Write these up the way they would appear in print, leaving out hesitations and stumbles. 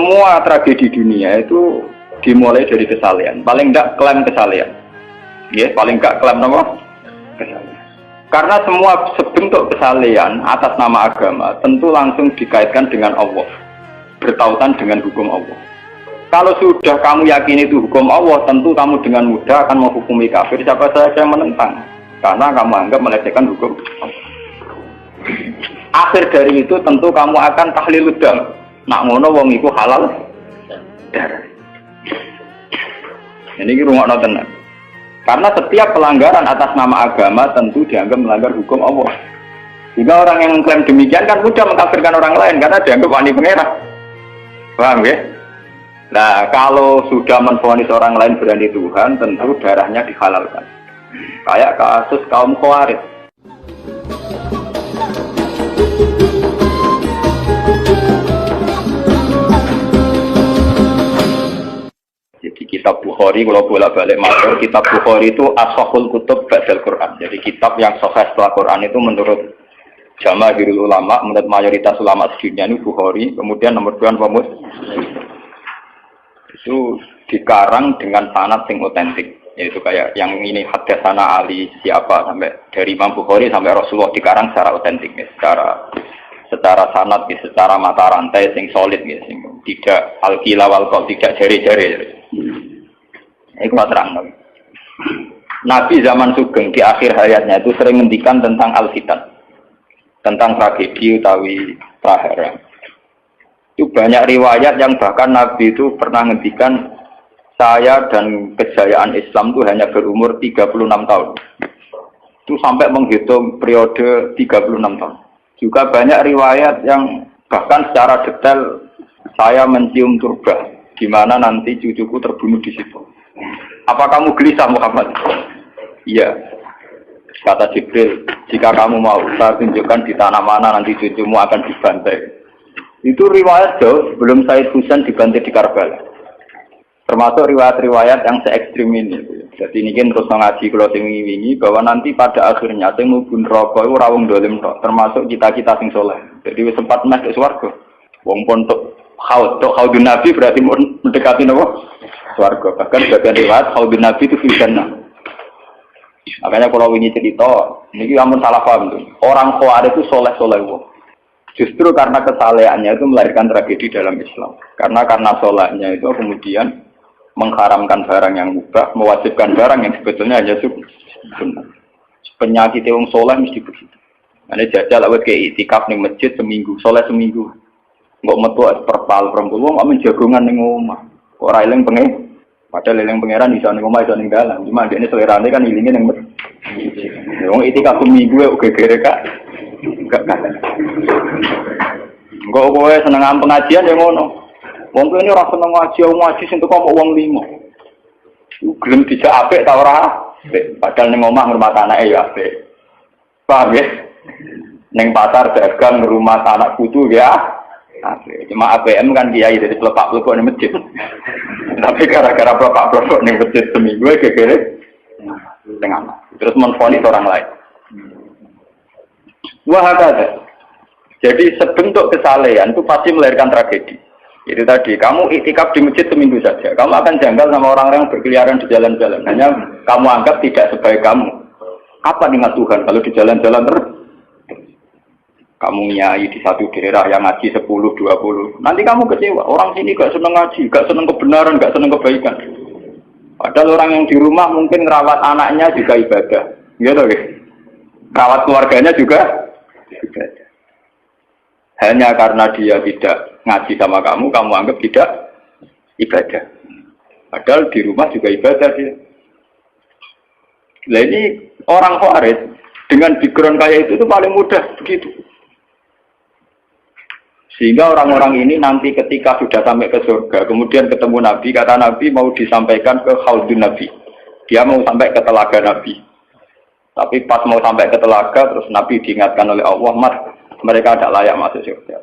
semua tragedi dunia itu dimulai dari kesalehan. Paling enggak klaim kesalehan. Ya, paling enggak klaim apa? Kesalehan. Karena semua bentuk kesalehan atas nama agama tentu langsung dikaitkan dengan Allah. Bertautan dengan hukum Allah. Kalau sudah kamu yakini itu hukum Allah, tentu kamu dengan mudah akan menghukumi kafir siapa saja yang menentang. Karena kamu anggap melecehkan hukum Allah. Akhir dari itu tentu kamu akan tahlilud dam. Nak ngono wong iku halal darah. Ini rungokno tenan. Karena setiap pelanggaran atas nama agama tentu dianggap melanggar hukum Allah. Jika orang yang mengklaim demikian kan mudah mengkafirkan orang lain karena dianggap wani pengerah. Paham ya? Nah, kalau sudah menvonis orang lain berani Tuhan, tentu darahnya dihalalkan. Kayak kasus kaum Khawarij. Jadi kitab Bukhari, kalau bolak-balik matur, kitab Bukhari itu ashahul kutub ba'dal Quran. Jadi kitab yang sahih setelah Quran itu menurut jamaahirul ulama, menurut mayoritas ulama sedunia ini Bukhari. Kemudian nomor 2 Muslim. Itu dikarang dengan sanad yang otentik. Yaitu kayak yang ini hadatsana Ali siapa sampai dari Imam Bukhari sampai Rasulullah dikarang secara otentik, ya, secara sanad, ya, secara mata rantai yang solid, ya, tidak al-qila wal qaul, tidak jari-jari. Iku terang. Nabi zaman Sugeng di akhir hayatnya itu sering ngendikan tentang al-fitan, tentang tragedi utawi prahara. Itu banyak riwayat yang bahkan Nabi itu pernah ngendikan saya dan kejayaan Islam itu hanya berumur 36 tahun. Itu sampai menghitung periode 36 tahun. Juga banyak riwayat yang bahkan secara detail saya mencium turba, di mana nanti cucuku terbunuh di situ. Apa kamu gelisah Muhammad? Iya. Kata Jibril, jika kamu mau, saya tunjukkan di tanah mana nanti cucumu akan dibantai. Itu riwayat jauh sebelum Said Husain dibantai di Karbala. Termasuk riwayat-riwayat yang se-ekstrim ini. Jadi ini kan terus ngaji kalau wingi-wingi bahwa nanti pada akhirnya sing mlebu neraka iku ora wong dolim tok, termasuk kita-kita sing saleh. Jadi wis sempat masuk swarga. Wong pontok haudun Nabi berarti mendekati napa? Swarga. Bahkan bagian riwayat haudun Nabi itu fil jannah. Makanya kalau wingi cerita, niki amun salah paham tuh. Orang Khawarij itu soleh-soleh wong. Justru karena kesalehannya itu melahirkan tragedi dalam Islam. Karena solehnya itu kemudian mengharamkan barang yang mubah, mewajibkan barang yang sebetulnya hanya sunnah. Penyakit wong soleh mesti begitu. Ane jajal awet ke itikaf ning masjid seminggu, soleh seminggu. Enggak metu perpal perempuan wong amen jagongan ning omah. Ora eling pengen. Padahal eling pangeran iso ning omah iso ning dalan. Cuma dekne selerane kan ilinge ning masjid. Wong itikaf seminggu kok gegere Kak. Enggak kan. Enggak kowe seneng pengajian ya ngono. Wong ini ora seneng ngaji sing teko kok wong 5. Gelem dijak apik ta ora? Padahal ning omah ngurmat anake ya apik. Paham ya? Ning pasar dagang ngurmat anak putu ya apik. Cuma APM kan kiai dari pelepak-plepok ning masjid. Tapi gara-gara pelepak-plepok ning masjid seminggu gegere tengah. Terus menfonis orang lain. Wah ada. Jadi sebentuk kesalehan itu pasti melahirkan tragedi. Itu tadi, kamu iktikaf di masjid seminggu saja. Kamu akan janggal sama orang-orang yang berkeliaran di jalan-jalan. Hanya kamu anggap tidak sebaik kamu. Kapan ingat Tuhan kalau di jalan-jalan terus? Kamu nyai di satu daerah yang ngaji 10, 20. Nanti kamu kecewa. Orang sini gak seneng ngaji, gak seneng kebenaran, gak seneng kebaikan. Padahal orang yang di rumah mungkin ngerawat anaknya juga ibadah. Gitu ya? Rawat keluarganya juga ibadah. Hanya karena dia tidak ngaji sama kamu anggap tidak ibadah. Padahal di rumah juga ibadah dia. Nah ini orang Khawarij dengan background kayak itu paling mudah begitu. Sehingga orang-orang ini nanti ketika sudah sampai ke surga, kemudian ketemu Nabi, kata Nabi mau disampaikan ke haudun Nabi. Dia mau sampai ke telaga Nabi. Tapi pas mau sampai ke telaga, terus Nabi diingatkan oleh Allah, Mas, mereka tidak layak masuk surga.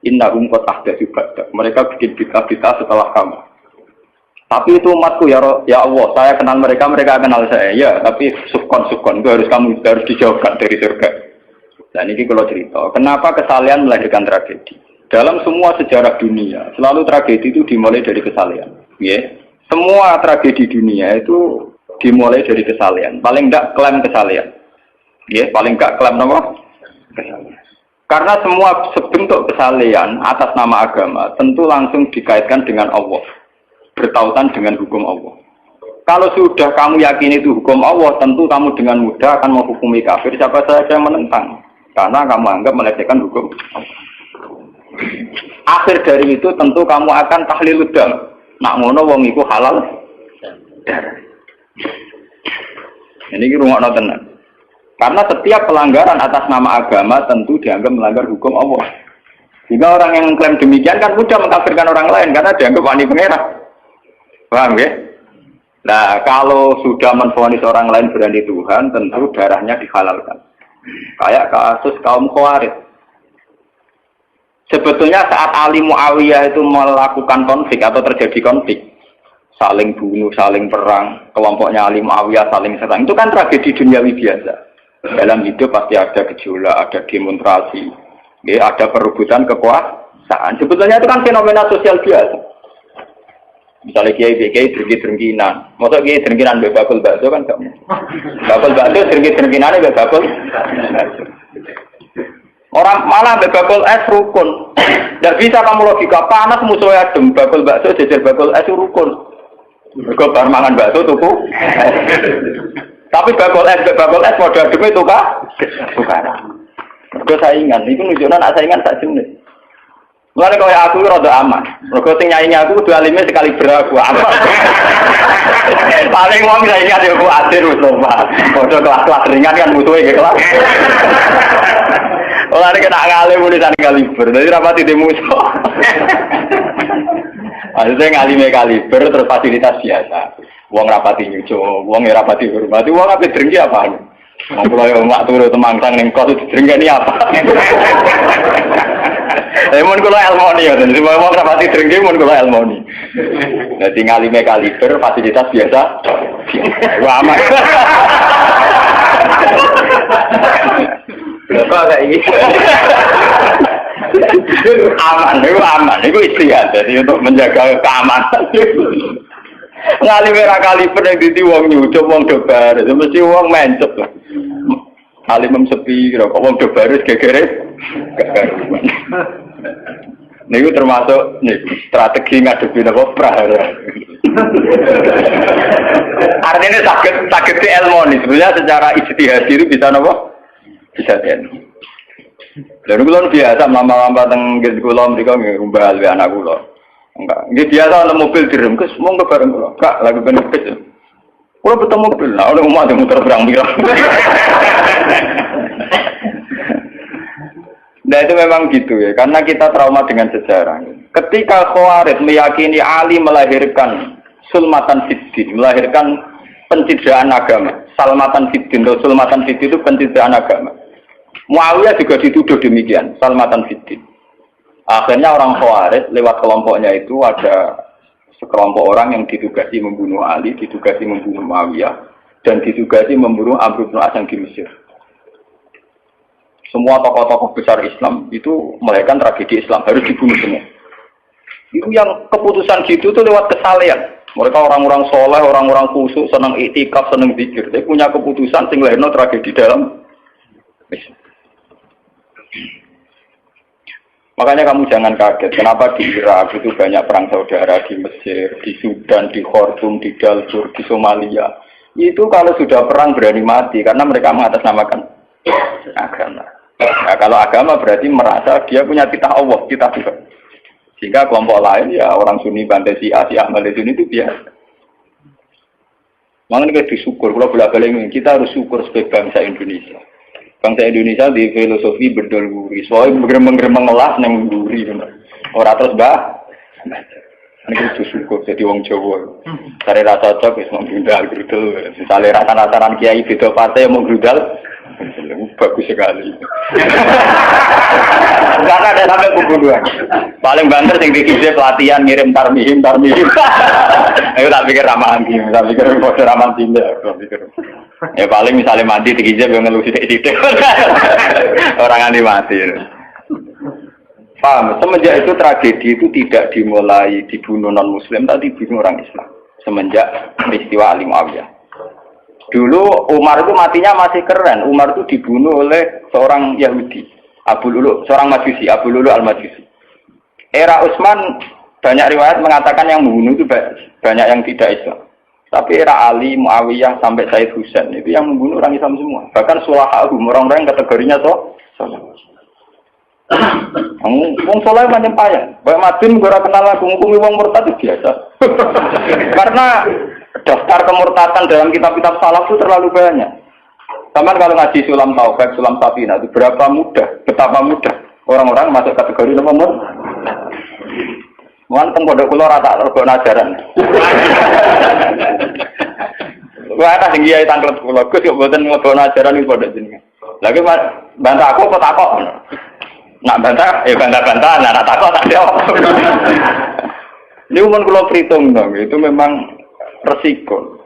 Innahum qad ahdatsu ba'dak. Mereka bikin bid'ah setelah kamu. Tapi itu umatku ya Allah, saya kenal mereka, mereka kenal saya. Ya, tapi sukon itu harus dijauhkan dari surga. Dan ini kalau cerita, kenapa kesalehan melahirkan tragedi? Dalam semua sejarah dunia, selalu tragedi itu dimulai dari kesalahan. Ya. Semua tragedi dunia itu dimulai dari kesalahan. Paling enggak klaim kesalahan. Ya, paling enggak klaim apa? Kesalahan. Karena semua bentuk kesalahan atas nama agama tentu langsung dikaitkan dengan Allah. Bertautan dengan hukum Allah. Kalau sudah kamu yakini itu hukum Allah, tentu kamu dengan mudah akan menghukumi kafir siapa saja yang menentang. Karena kamu anggap melecehkan hukum Allah. Akhir dari itu tentu kamu akan tahlilud dam. Nak ngono wong iku halal darah. Ini rungokno tenan. Karena setiap pelanggaran atas nama agama tentu dianggap melanggar hukum Allah. Jika orang yang mengklaim demikian kan mudah mengkafirkan orang lain karena dianggap wani pengerang. Paham ya? Nah, kalau sudah menvonis orang lain berani Tuhan, tentu darahnya dihalalkan. Kayak kasus kaum Khawarij. Sebetulnya saat Ali Muawiyah itu melakukan konflik atau terjadi konflik, saling bunuh, saling perang, kelompoknya Ali Muawiyah saling serang, itu kan tragedi duniawi biasa. Dalam hidup pasti ada gejolak, ada demonstrasi, ya, ada perebutan kekuasaan. Sebetulnya itu kan fenomena sosial biasa. Misalnya kiai drengki-drengkinan, maksud kiai drengkinan bakul bakso kan kamu. Bakul bakso drengki-drengkinan bakul. Orang malah bakul es rukun. Tidak bisa kamu logika panas musuhnya adem, bakul bakso jejer bakul es rukun. Mereka bar mangan bakso tuku. Tapi bakul es modal adem itu tukaran. Mereka saingan, itu nunjukkan saingan tak jenis. Mulai kalau aku rada aman, mereka sing nyanyi aku dua alimnya sekali beraku aman. Paling wong saya ingat aku adir Mustafa. Bodoh kelas-kelas ringan kan musuhnya kelas. Mulai kena ngalim tulisan kaliber, jadi rapati di musuh. Maksudnya ngalime kaliber terus fasilitas biasa. Wong rapati nyucu, wong rapati hormati, wong apa drengki apa? Kalau mak turu temangsang ning kos drengki apa? Mun kula elmoni ya, jadi mau rapati drengki mun kula elmoni. Dadi ngalime kaliber fasilitas biasa. Wah aman. Berapa kayak ini? Aman, itu istihad. Jadi untuk menjaga keamanan. Ngalime ra kaliber yang dadi wong nyucup wong dobar, mesti wong mencep lah. Alim sepi, kok wong dobar gegere gak karuan. Niku termasuk strategi ngadepi apa prahara. Artinya sakit di ilmu nih. Sebenarnya secara ijtihad itu bisa apa? Bisa kan. Lalu kalau biasa lama-lama tenggelam kula mereka ngumbal anak kula. Enggak, dia biasa ada mobil direm, mau nggak bareng kula. Kak, lagi benefit. Kula betul mobil, nah udah mau muter berang-berang. Nah itu memang gitu ya, karena kita trauma dengan sejarah. Ketika Khawarij meyakini Ali melahirkan sulmatan fiddin, melahirkan pencitraan agama. Salmatan fiddin atau sulmatan fiddin itu pencitraan agama. Muawiyah juga dituduh demikian, salmatan fiddin. Akhirnya orang Khawarij lewat kelompoknya itu ada sekelompok orang yang ditugasi membunuh Ali, ditugasi membunuh Muawiyah, dan ditugasi membunuh Amr bin As di Mesir. Semua tokoh-tokoh besar Islam itu melahirkan tragedi Islam, harus dibunuh semua. Itu yang keputusan gitu itu lewat kesalehan. Mereka orang-orang soleh, orang-orang khusyuk, senang iktikaf, senang zikir. Dia punya keputusan sing lahirno tragedi dalam Islam. Makanya kamu jangan kaget, kenapa di Irak itu banyak perang saudara, di Mesir, di Sudan, di Khartoum, di Darfur, di Somalia. Itu kalau sudah perang berani mati, karena mereka mengatasnamakan agama. Nah, kalau agama berarti merasa dia punya titah Allah, titah Tuhan. Sehingga kelompok lain ya orang Sunni bantai Syiah, Ahmad Sunni itu biasa. Makanya kita disyukur, kalau bolak-balik kita harus syukur sebagai bangsa Indonesia. Bangsa Indonesia di filosofi berdol guri, soalnya bergeremeng-geremeng ngelas neng guri, orang terus ini kita syukur jadi wong Jawa. Cari rasa cocok, mau grudal, misalnya rasa-rasaran kiai beda partai mau grudal. Bagus sekali. Karena ada sampai pembunuhan. Paling banter yang dikisih pelatihan ngirim tarmihim. Ayo tak pikir ramahan gini, tak pikir foto ramahan tindak. Ya paling misalnya mati dikisih yang ngeluh sidik-sidik. Orang anti mati. Paham? Semenjak itu tragedi itu tidak dimulai dibunuh non-muslim, tapi dibunuh orang Islam. Semenjak peristiwa Ali Muawiyah. Dulu Umar itu matinya masih keren. Umar itu dibunuh oleh seorang Yahudi, Abu Lulu, seorang Majusi, Abu Lulu al-Majusi. Era Utsman banyak riwayat mengatakan yang membunuh itu banyak yang tidak Islam. Tapi era Ali, Muawiyah sampai Said Husain itu yang membunuh orang Islam semua. Bahkan sulahahum, orang-orang yang kategorinya soleh. Wong soleh macam payah. Baik Madin ora kenal aku ngukumi wong murtad itu biasa. Karena daftar kemurtadan dalam kitab-kitab salaf itu terlalu banyak. Sama kalau ngaji Sulam Taufik, Sulam Safina itu betapa mudah orang-orang masuk kategori nomor. Mohon teng pondok kula rata rego ajaran. Wah ana sing kiai tanglet kula, Gus yo mboten ngono ajaran iki pondok jenengan. Lagi bantah aku apa takok? Nak bantah, bantah, nak takok tak jawab. Ini umum kula perhitung dong, itu memang resiko.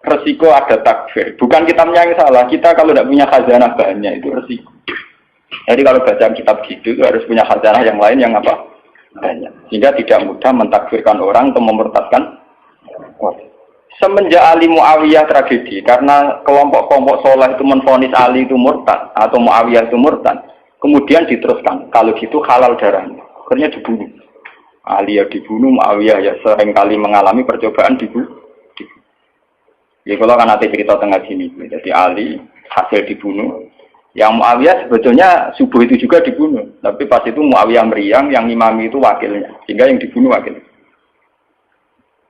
Resiko ada takfir. Bukan kitabnya yang salah. Kita kalau tidak punya khazanah banyak itu resiko. Jadi kalau baca kitab gitu harus punya khazanah yang lain yang apa? Banyak. Sehingga tidak mudah mentakfirkan orang atau memurtadkan orang. Semenjak Ali Muawiyah tragedi karena kelompok-kelompok soleh itu menvonis Ali itu murtad atau Muawiyah itu murtad. Kemudian diteruskan. Kalau gitu halal darahnya. Akhirnya dibunuh. Ali ya dibunuh, Muawiyah ya seringkali mengalami percobaan dibunuh. Ya kalau kan nanti cerita tengah sini, jadi Ali hasil dibunuh, yang Muawiyah sebetulnya subuh itu juga dibunuh, tapi pas itu Muawiyah meriang, yang imami itu wakilnya, sehingga yang dibunuh wakilnya.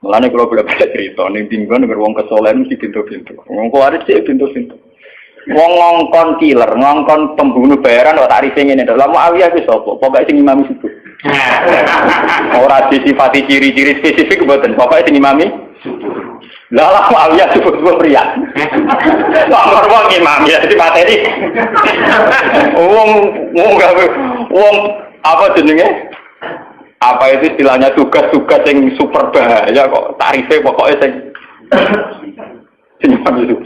Mulanya kalau boleh baca cerita, nih tinggal negara wong kesolehan mesti pintu-pintu, wong kuarit sih pintu-pintu, wong ngongkon killer, ngongkon pembunuh bayaran, waktu tarifnya ini, dalam Muawiyah itu sopo, pokoknya sing imami subuh. Orang disifati ciri-ciri spesifik buatan, pokoknya sing imami. Lah Muawiyah sebut-sebut pria. Wong imam ya di materi. Wong apa jenenge? Apa itu istilahnya tugas-tugas yang super bahaya kok tarifnya pokoknya sing imam itu.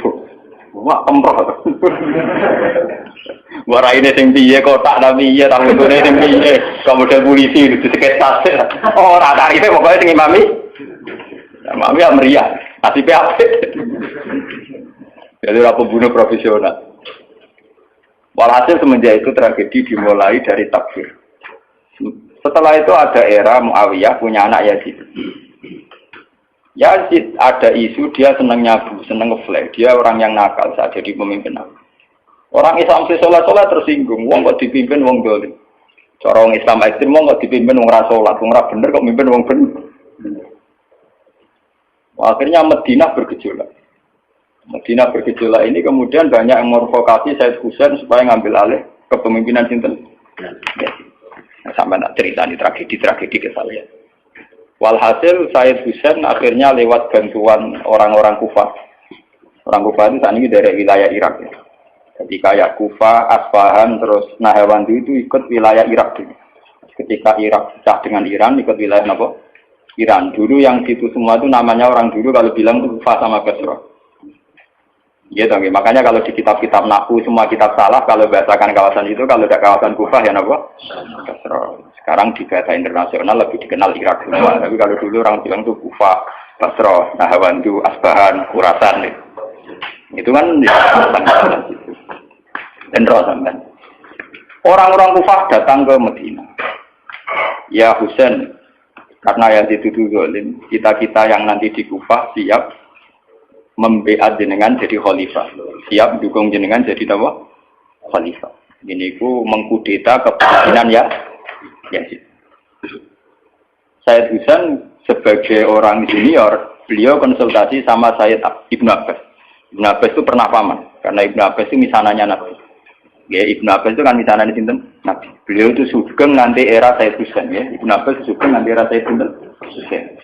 Wah kemproh. Wara ini sing piye kotak tapi iya tak betulnya sing piye. Kemudian polisi itu diketas. Ora tarifnya pokoknya sing imami. Muawiyah meriah. Asli PAP. Jadi orang pembunuh profesional. Walhasil semenjak itu tragedi dimulai dari takfir. Setelah itu ada era Muawiyah punya anak Yazid. Yazid ada isu dia senang nyabu, senang ngeflek. Dia orang yang nakal saat jadi pemimpin. Orang Islam sholat tersinggung. Wong kok dipimpin wong dolim. Cara orang Islam ekstrem wong kok dipimpin wong ra sholat, wong ra bener kok mimpin wong bener. Akhirnya Madinah bergejolak. Madinah bergejolak ini kemudian banyak yang mervokasi Said Husain supaya ngambil alih kepemimpinan sinten. Nah, sampai nak cerita di tragedi ke saya. Walhasil Said Husain akhirnya lewat bantuan orang-orang Kufah. Orang Kufah itu saat ini dari wilayah Irak. Ya. Jadi kayak Kufah, Asfahan, terus Nahawandi itu ikut wilayah Irak dulu. Ketika Irak pecah dengan Iran, ikut wilayah apa? Iran. Dulu yang situ semua itu namanya orang dulu kalau bilang itu Kufah sama Basra. Iya dong. Makanya kalau di kitab-kitab Nahwu semua kitab salah kalau bahasakan kawasan itu, kalau tidak kawasan Kufah ya apa? Basra. Sekarang di bahasa internasional lebih dikenal Irak semua. Tapi kalau dulu orang bilang itu Kufah, Basra, Nahawandu, Asbahan, Khurasan. Itu kan dan sampai orang-orang Kufah datang ke Madinah. Ya Husain, karena yang dituduh zalim, kita yang nanti di Kufah siap membeat jenengan jadi khalifah, siap dukung jenengan jadi apa? Khalifah. Ini ku mengkudeta kepemimpinan ya. Said Husain sebagai orang senior, beliau konsultasi sama Sayyid Ibnu Abbas. Ibnu Abbas itu pernah paman, karena Ibnu Abbas itu misananya Nabi. Ya, Ibnu Abbas itu kan misalnya di sinten Nabi. Beliau itu sugeng nanti era Said Husain ya. Ibnu Abbas sugeng nanti era Said Husain.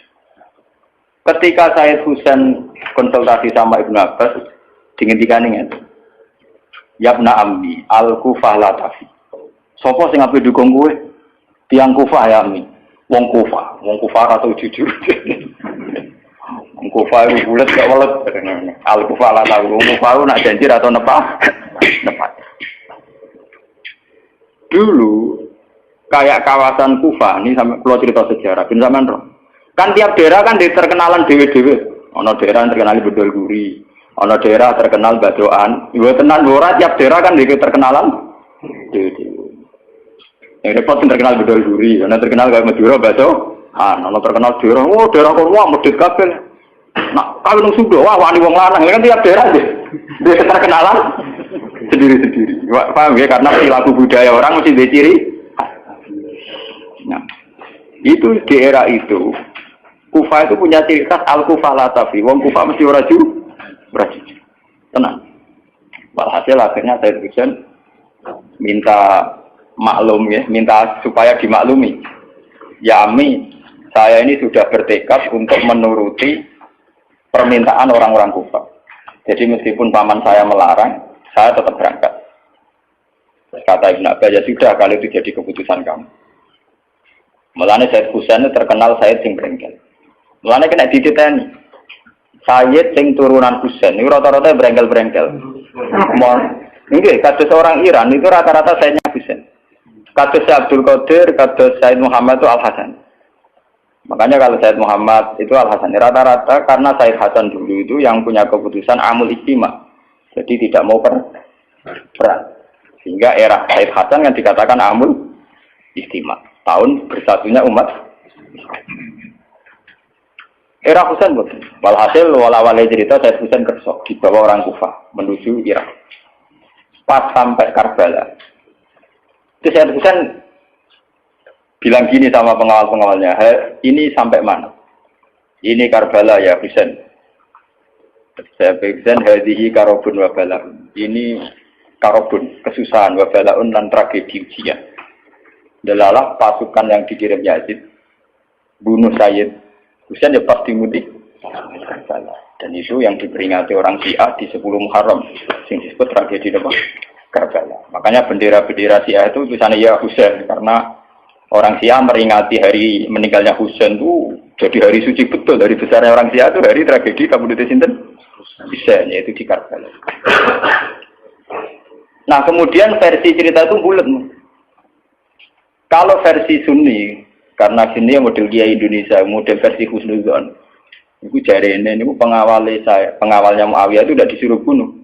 Ketika Said Husain konsultasi sama Ibnu Abbas, dihentikan ini. Yabna ammi al-Kufah la tafi. Sopo sing ape dukung kowe? Tiang Kufah ya ammi. Wong Kufah atau jujur. Wong Kufah itu bulat gak welet. Al-Kufah la tafi. Wong Kufah nak janji atau nepat. Dulu kayak kawasan Kufah ini sampai pulau cerita sejarah bin sampean roh. Kan tiap daerah kan terkenalan dewe-dewe. Ono daerah yang terkenal Bedol Guri, ono daerah terkenal Badoan. Ibu tenan ora tiap daerah kan terkenalan dewe-dewe. Yang repot terkenal Bedol Guri, ono terkenal kayak Madura Badoan, ono terkenal daerah daerah kono medhit kabeh. Nah, kalau nang Sunda wah wani wong lanang kan tiap daerah dia terkenalan sendiri-sendiri. Paham ya karena perilaku budaya orang mesti diciri. Nah, itu di era itu Kufah itu punya ciri khas al-Kufah latafi. Wong Kufah mesti ora jujur. Tenang. Walhasil akhirnya Said Husain minta maklum ya, minta supaya dimaklumi. Ya Ami, saya ini sudah bertekad untuk menuruti permintaan orang-orang Kufah. Jadi meskipun paman saya melarang, saya tetap berangkat. Kata Ibn Abbas, ya sudah kalau itu jadi keputusan kamu. Mulanya Said Husain terkenal Said sing brengkel. Mulanya kena dititeni. Said sing turunan Husain, ini rata-rata brengkel-brengkel. Ini kados orang Iran itu rata-rata Saidnya Husain. Kados Abdul Qadir, kados Said Muhammad itu Al Hasan. Makanya kalau Said Muhammad itu Al Hasan rata-rata karena Said Hasan dulu itu yang punya keputusan amul istima. Jadi tidak mau perang. Sehingga era Said Hasan yang dikatakan amul istima. Tahun bersatunya umat. Era Husain betul. Walhasil wala-wala cerita Said Husain kersok dibawa orang Kufah menuju Irak. Pas sampai Karbala. Itu Said Husain bilang gini sama pengawal-pengawalnya, ini sampai mana? Ini Karbala ya Husain. Saya Husain hadihi karobun wabalaun. Ini karobun, kesusahan wabalaun dan tragedi ujian. Delalah pasukan yang dikirim Yazid bunuh Sayyid Husain ya pasti mudik. Dan itu yang diperingati orang Syiah di 10 Muharram yang disebut tragedi Karbala. Makanya bendera-bendera Syiah itu tulisannya ya Husain karena orang Syiah meringati hari meninggalnya Husain itu jadi hari suci betul. Dari besarnya orang Syiah itu hari tragedi Kabupaten Sinten Husain yaitu di Karbala. Nah kemudian versi cerita itu bulat. Kalau versi Sunni karena sini model Kiai Indonesia, model versi Husnuzon. Itu jari ini pengawalnya Muawiyah itu sudah disuruh bunuh,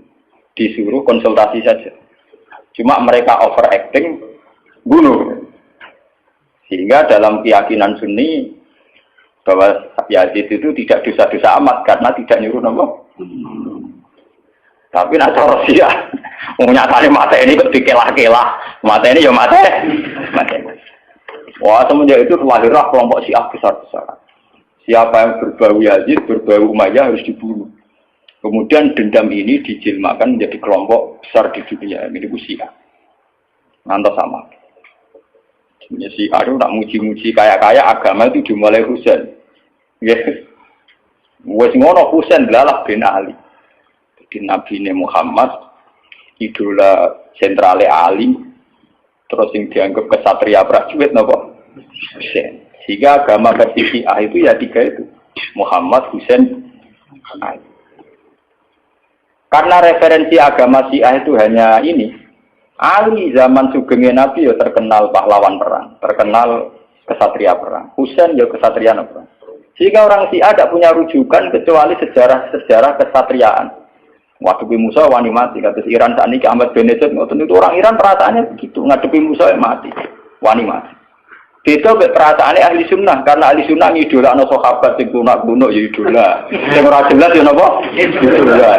disuruh konsultasi saja. Cuma mereka overacting, bunuh. Sehingga dalam keyakinan Sunni bahwa Yazid itu tidak dosa-dosa amat karena tidak nyuruh nama. Tapi nak Rusia, nyatanya mata ini kok dikelah-kelah, mata ini ya mata. Wah semenjak itu lahirlah kelompok Syiah besar-besaran. Siapa yang berbau Yazid, berbau Umayyah harus dibunuh. Kemudian dendam ini dijilmakan menjadi kelompok besar di dunia. Ini Syiah. Ngantos sama. Syiah itu tak muji-muji kaya-kaya agama itu dimulai Husain. Yes. Wes ngono Husain belalah bin Ali. Jadi Nabi Muhammad idola sentrale Ali. Terus yang dianggap kesatria prajurit napa? Husain. Sehingga agama versi Syiah itu ya 3 itu. Muhammad, Husain, Ali. Karena referensi agama Syiah itu hanya ini. Ali zaman sugenge Nabi ya terkenal pahlawan perang, terkenal kesatria perang. Husain ya kesatria perang. Sehingga orang Syiah tidak punya rujukan kecuali sejarah kesatriaan. Ngadepi Musa wani mati, kata Iran saat ini Ahmad Benedit, itu orang Iran perasaannya begitu, ngadepi Musa mati, wani mati. Beda perasaannya ahli sunnah, karena ahli sunnah ngidola no sahabat, sing lunak-lunak ya idola, yang ora jelas ya napa? Idola.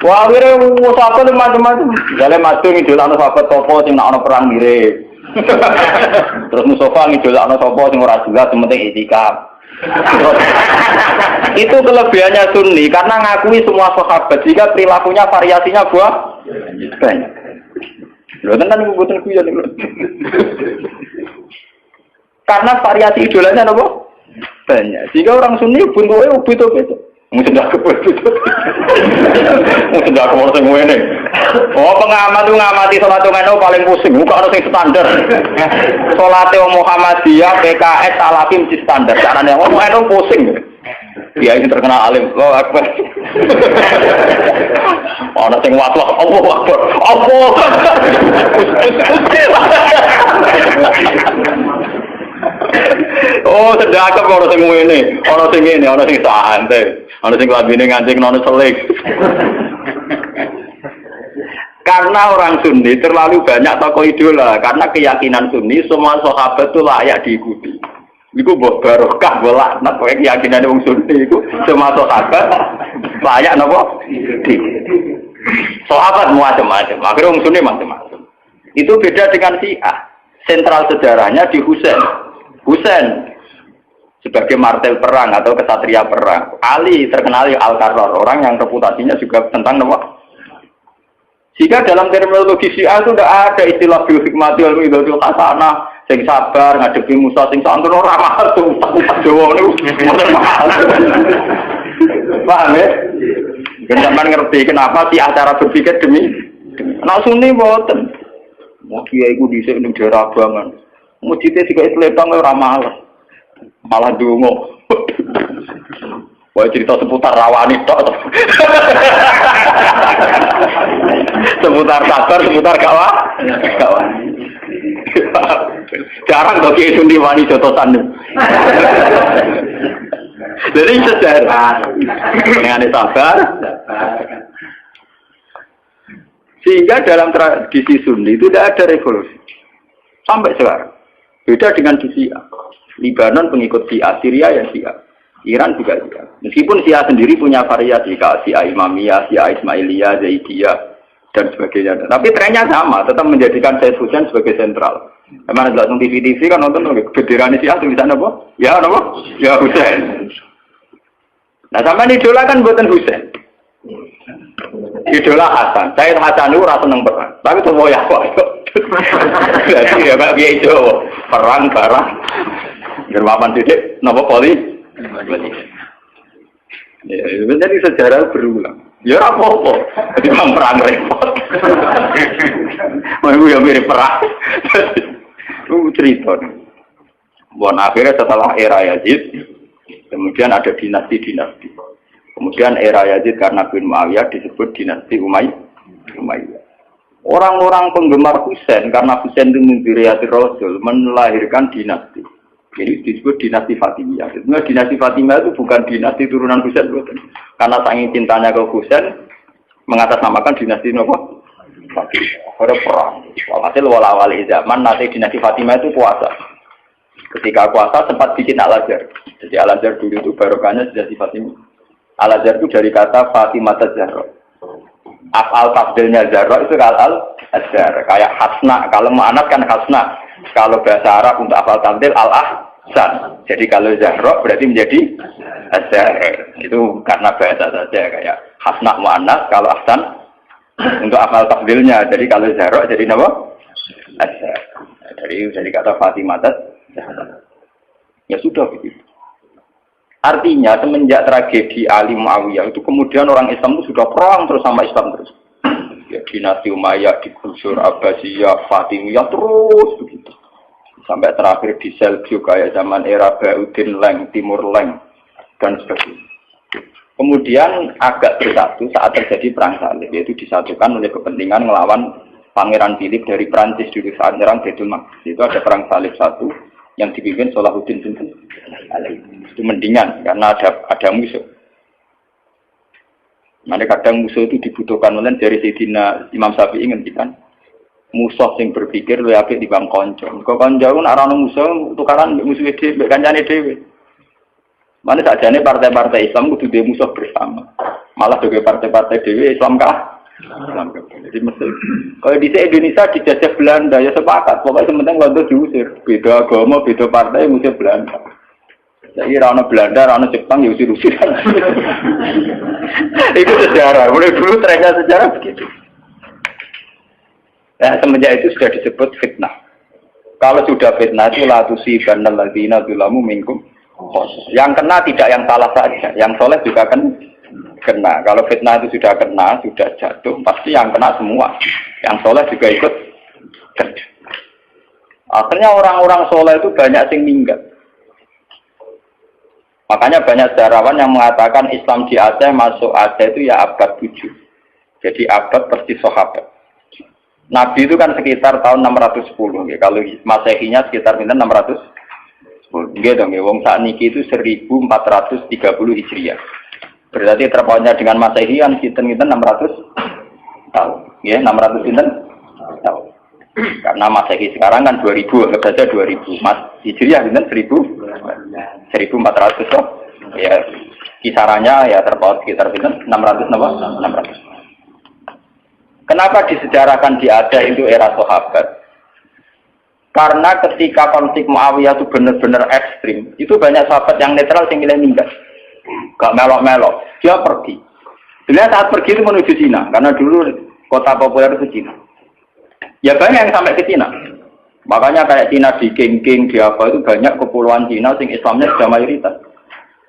Wah, akhirnya sahabat macam-macam, jalan mati ngidola no sahabat topo, sing nak perang mirip. Terus Mustafa ngidola no topo, sing ora jelas, yang penting itikaf. Itu kelebihannya Sunni karena ngakui semua sahabat jika perilakunya variasinya banyak. Lho tenan mboten kuyon lho. Karena variasi idolanya napa? Banyak. Jika orang Sunni buntuke ubit-ubit. Mungkin dak kebut. Mungkin dak kok sing ngene. Oh, pengamat itu ngamati salat ngono paling pusing, bukan ono sing standar. Salate Muhammadiyah, PKS, Salafi mesti standar. Carane ngono pusing. Dia ini terkenal alim. Allahu Akbar. Ana sing waswas, Allahu Akbar. Allah. Oh, sedekah kok ora sing ngene, ana sing ngene, ana sing santai, ana sing lambene ngancing ana selik. Karena orang Sunni terlalu banyak tokoh idola, karena keyakinan Sunni semua sahabat itu layak diikuti. Iku mbok barokah mbok laknat kowe keyakinan wong Sunni iku semua sahabat layak napa? Sahabat macam-macam, akhirnya wong Sunni macam-macam. Itu beda dengan Syiah. Sentral sejarahnya di Husain sebagai martel perang atau kesatria perang. Ali terkenal Al-Qarrar, orang yang reputasinya juga tentang apa? Jika dalam terminologi Syiah itu tidak ada istilah bil hikmati wal mau'izatil hasanah, sing sabar ngadepi musuh sing santun ora mahal tuh, tak Jawa niku mboten mahal. Paham ya? Sampeyan ngerti kenapa sih cara berpikir demi nek Sunni mboten. Mau kiai iku dhisik ning daerah Abangan. Mujite sik Islam ora mahal. Malah ndonga. Wah cerita seputar rawani tok. Seputar sabar, seputar kawan. Jarang kok kiai Sunni wani jotosan. Jadi sejarah dengan sabar. Sehingga dalam tradisi Sunni itu tidak ada revolusi. Sampai sekarang. Beda dengan di Syiah. Libanon pengikut Syiah, Syria ya Syiah. Iran juga Syiah. Meskipun Syiah sendiri punya variasi, kayak Syiah Imamiyah, Syiah Ismailiyah, Zaidiyah, dan sebagainya. Tapi trennya sama, tetap menjadikan Said Husain sebagai sentral. Emang ada nonton TV kan nonton benderane Syiah tulisannya apa? Ya apa? Ya Husain. Nah sama idola kan buatan Husain. Idola Hasan. Said Hasan itu rasa seneng perang. Tapi semua ya kok. Jadi ya Pak Kiai Jawa perang barang. Germapan titik, nopo poli. Ya, jadi sejarah berulang. Ya apa-apa. Jadi perang repot. Mau yang mirip perang. Lu cerita. Buat akhirnya setelah era Yazid, kemudian ada dinasti-dinasti. Kemudian era Yazid karena bin Muawiyah disebut dinasti Umayyah. Orang-orang penggemar Husain karena Husain itu mimpi Rasul melahirkan dinasti. Jadi disebut dinasti Fatimiyah. Sebenarnya dinasti Fatimiyah itu bukan dinasti turunan Husain, karena saking cintanya ke Husain mengatasnamakan dinasti apa? Fatimiyah. Ada perang. Walhasil wala-wali zaman nanti dinasti Fatimiyah itu puasa. Ketika puasa sempat bikin Al-Azhar. Jadi Al-Azhar dulu itu barokahnya dinasti Fatimiyah. Al-Azhar itu dari kata Fatimah Zahra. Af'al tafdilnya Zahra itu Al-Azhar. Kayak hasna, kalau mu'anat kan hasna. Kalau bahasa Arab untuk af'al tafdil Al-Ahsan. Jadi kalau Zahra berarti menjadi Azhar. Itu karena bahasa saja. Kayak hasna mu'anat, kalau ahsan untuk af'al tafdilnya. Jadi kalau Zahra jadi apa? Azhar. Jadi kata Fatimah Zahra. Ya sudah begitu. Artinya semenjak tragedi Ali Muawiyah itu kemudian orang Islam itu sudah perang terus sama Islam terus. Ya dinasti Umayyah digusur, Abbasiyah, Fatimiyah terus begitu. Sampai terakhir di Seljuk kayak zaman era Bauddin Leng, Timur Leng dan sebagainya. Kemudian agak bersatu saat terjadi perang salib, yaitu disatukan oleh kepentingan melawan Pangeran Philip dari Prancis dulu saat menyerang Baitul Maqdis. Itu ada perang salib satu yang dipimpin Salahuddin bin Ali. Itu mendingan karena ada musuh. Nanti kadang musuh itu dibutuhkan oleh dari Sayyidina Imam Syafi'i ngendikan musuh yang berpikir lu apik di bang konco. Kok konco ora ono musuh tukaran musuh dhewe kancane dhewe. Mana sakjane partai-partai Islam kudu duwe musuh bersama. Malah juga partai-partai dhewe Islam kah? Islam kah. Jadi mesti kalau di Indonesia dijajah Belanda ya sepakat, pokoknya sementing waktu diusir. Beda agama, beda partai musuh Belanda. Jadi rana Belanda, rana Jepang ya usir-usir. Itu sejarah. Mulai dulu trennya sejarah begitu. Nah, semenjak itu sudah disebut fitnah. Kalau sudah fitnah itu la tusibanna alladziina dzalamu minkum. Yang kena tidak yang salah saja, yang soleh juga kan kena. Kalau fitnah itu sudah kena, sudah jatuh, pasti yang kena semua. Yang soleh juga ikut. Akhirnya orang-orang soleh itu banyak yang minggat. Makanya banyak sejarawan yang mengatakan Islam di Aceh masuk Aceh itu ya abad 7. Jadi abad persis sahabat. Nabi itu kan sekitar tahun 610. Ya. Kalau Masehinya sekitar 610. Nggih dong, ya. Wong sakniki itu 1430 Hijriah. Berarti terpautnya dengan Masehi kan sinten-sinten 600 tahun. Ya, 600 sinten tahun. Karena Masehi sekarang kan 2000, anggap saja 2000. Mas Hijriah sinten 1400 loh. Ya, kisarannya ya terpaut sekitar sinten 600 napa? 600. Kenapa disejarahkan di Aceh itu era sahabat? Karena ketika konflik Muawiyah itu benar-benar ekstrim, itu banyak sahabat yang netral yang milih minggat. Gak melok-melok, dia pergi. Sebenarnya saat pergi itu menuju Cina, karena dulu kota populer itu Cina. Ya banyak yang sampai ke Cina. Makanya kayak Cina di King, di apa itu banyak kepulauan Cina yang Islamnya sudah mayoritas.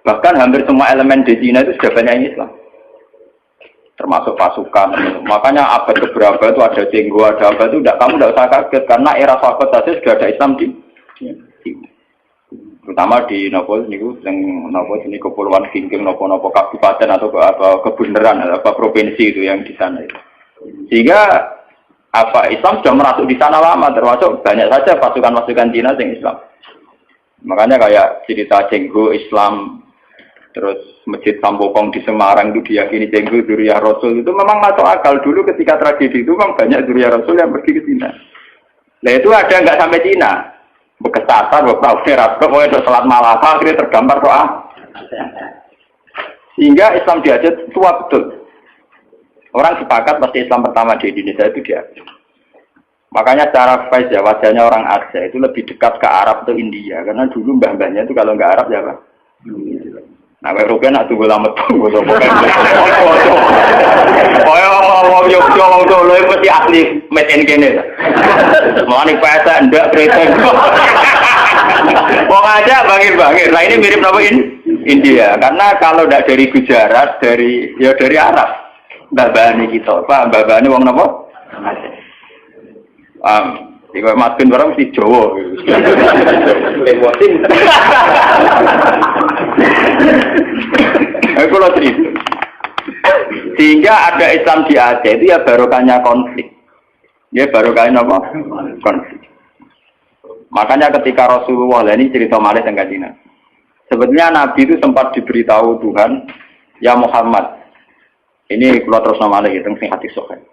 Bahkan hampir semua elemen di Cina itu sudah banyak yang Islam. Termasuk pasukan. Makanya abad keberapa itu ada Jenggo, ada apa itu kamu tidak usah kaget karena era sahabat saja sudah ada Islam di terutama di nopo niku yang nopo sini kepulauan King nopo kabupaten atau apa kebenaran apa provinsi itu yang di sana itu. Sehingga apa Islam sudah merasuk di sana lama, termasuk banyak saja pasukan-pasukan Cina yang Islam. Makanya kayak cerita Jenggo Islam. Terus Masjid Sampokong di Semarang itu diyakini Jenggo Dzurriyyah Rasul itu memang masuk akal. Dulu ketika tragedi itu memang banyak Dzurriyyah Rasul yang pergi ke Cina. Nah itu ada nggak sampai Cina. Bekas Tatar, bekas Arab, pokoknya sholat Malaka akhirnya tergambar doa. Sehingga Islam di Aceh tua betul. Orang sepakat pasti Islam pertama di Indonesia itu di Aceh. Makanya secara face ya wajahnya orang Aceh itu lebih dekat ke Arab atau India. Karena dulu mbah-mbahnya itu kalau nggak Arab ya Pak. Nah, Eropa nak tunggu lama tunggu, pokoknya ngomong Yogyo ngomong Solo itu mesti asli made in Kenya. Mau nih pesa ndak kreteng. Mau aja bangir. Nah ini mirip apa ini? India. Karena kalau ndak dari Gujarat, dari Arab. Babane kita, Pak, babane wong napa? Jika Mas Bin barang mesti Jawa. Aku lo cerita. Sehingga ada Islam di Aceh itu ya barokahnya konflik. Ya barokahnya apa? Konflik. Makanya ketika Rasulullah ini cerita malih tentang Cina. Sebetulnya Nabi itu sempat diberitahu Tuhan, ya Muhammad. Ini kalau terus nama lagi tentang hati sokan.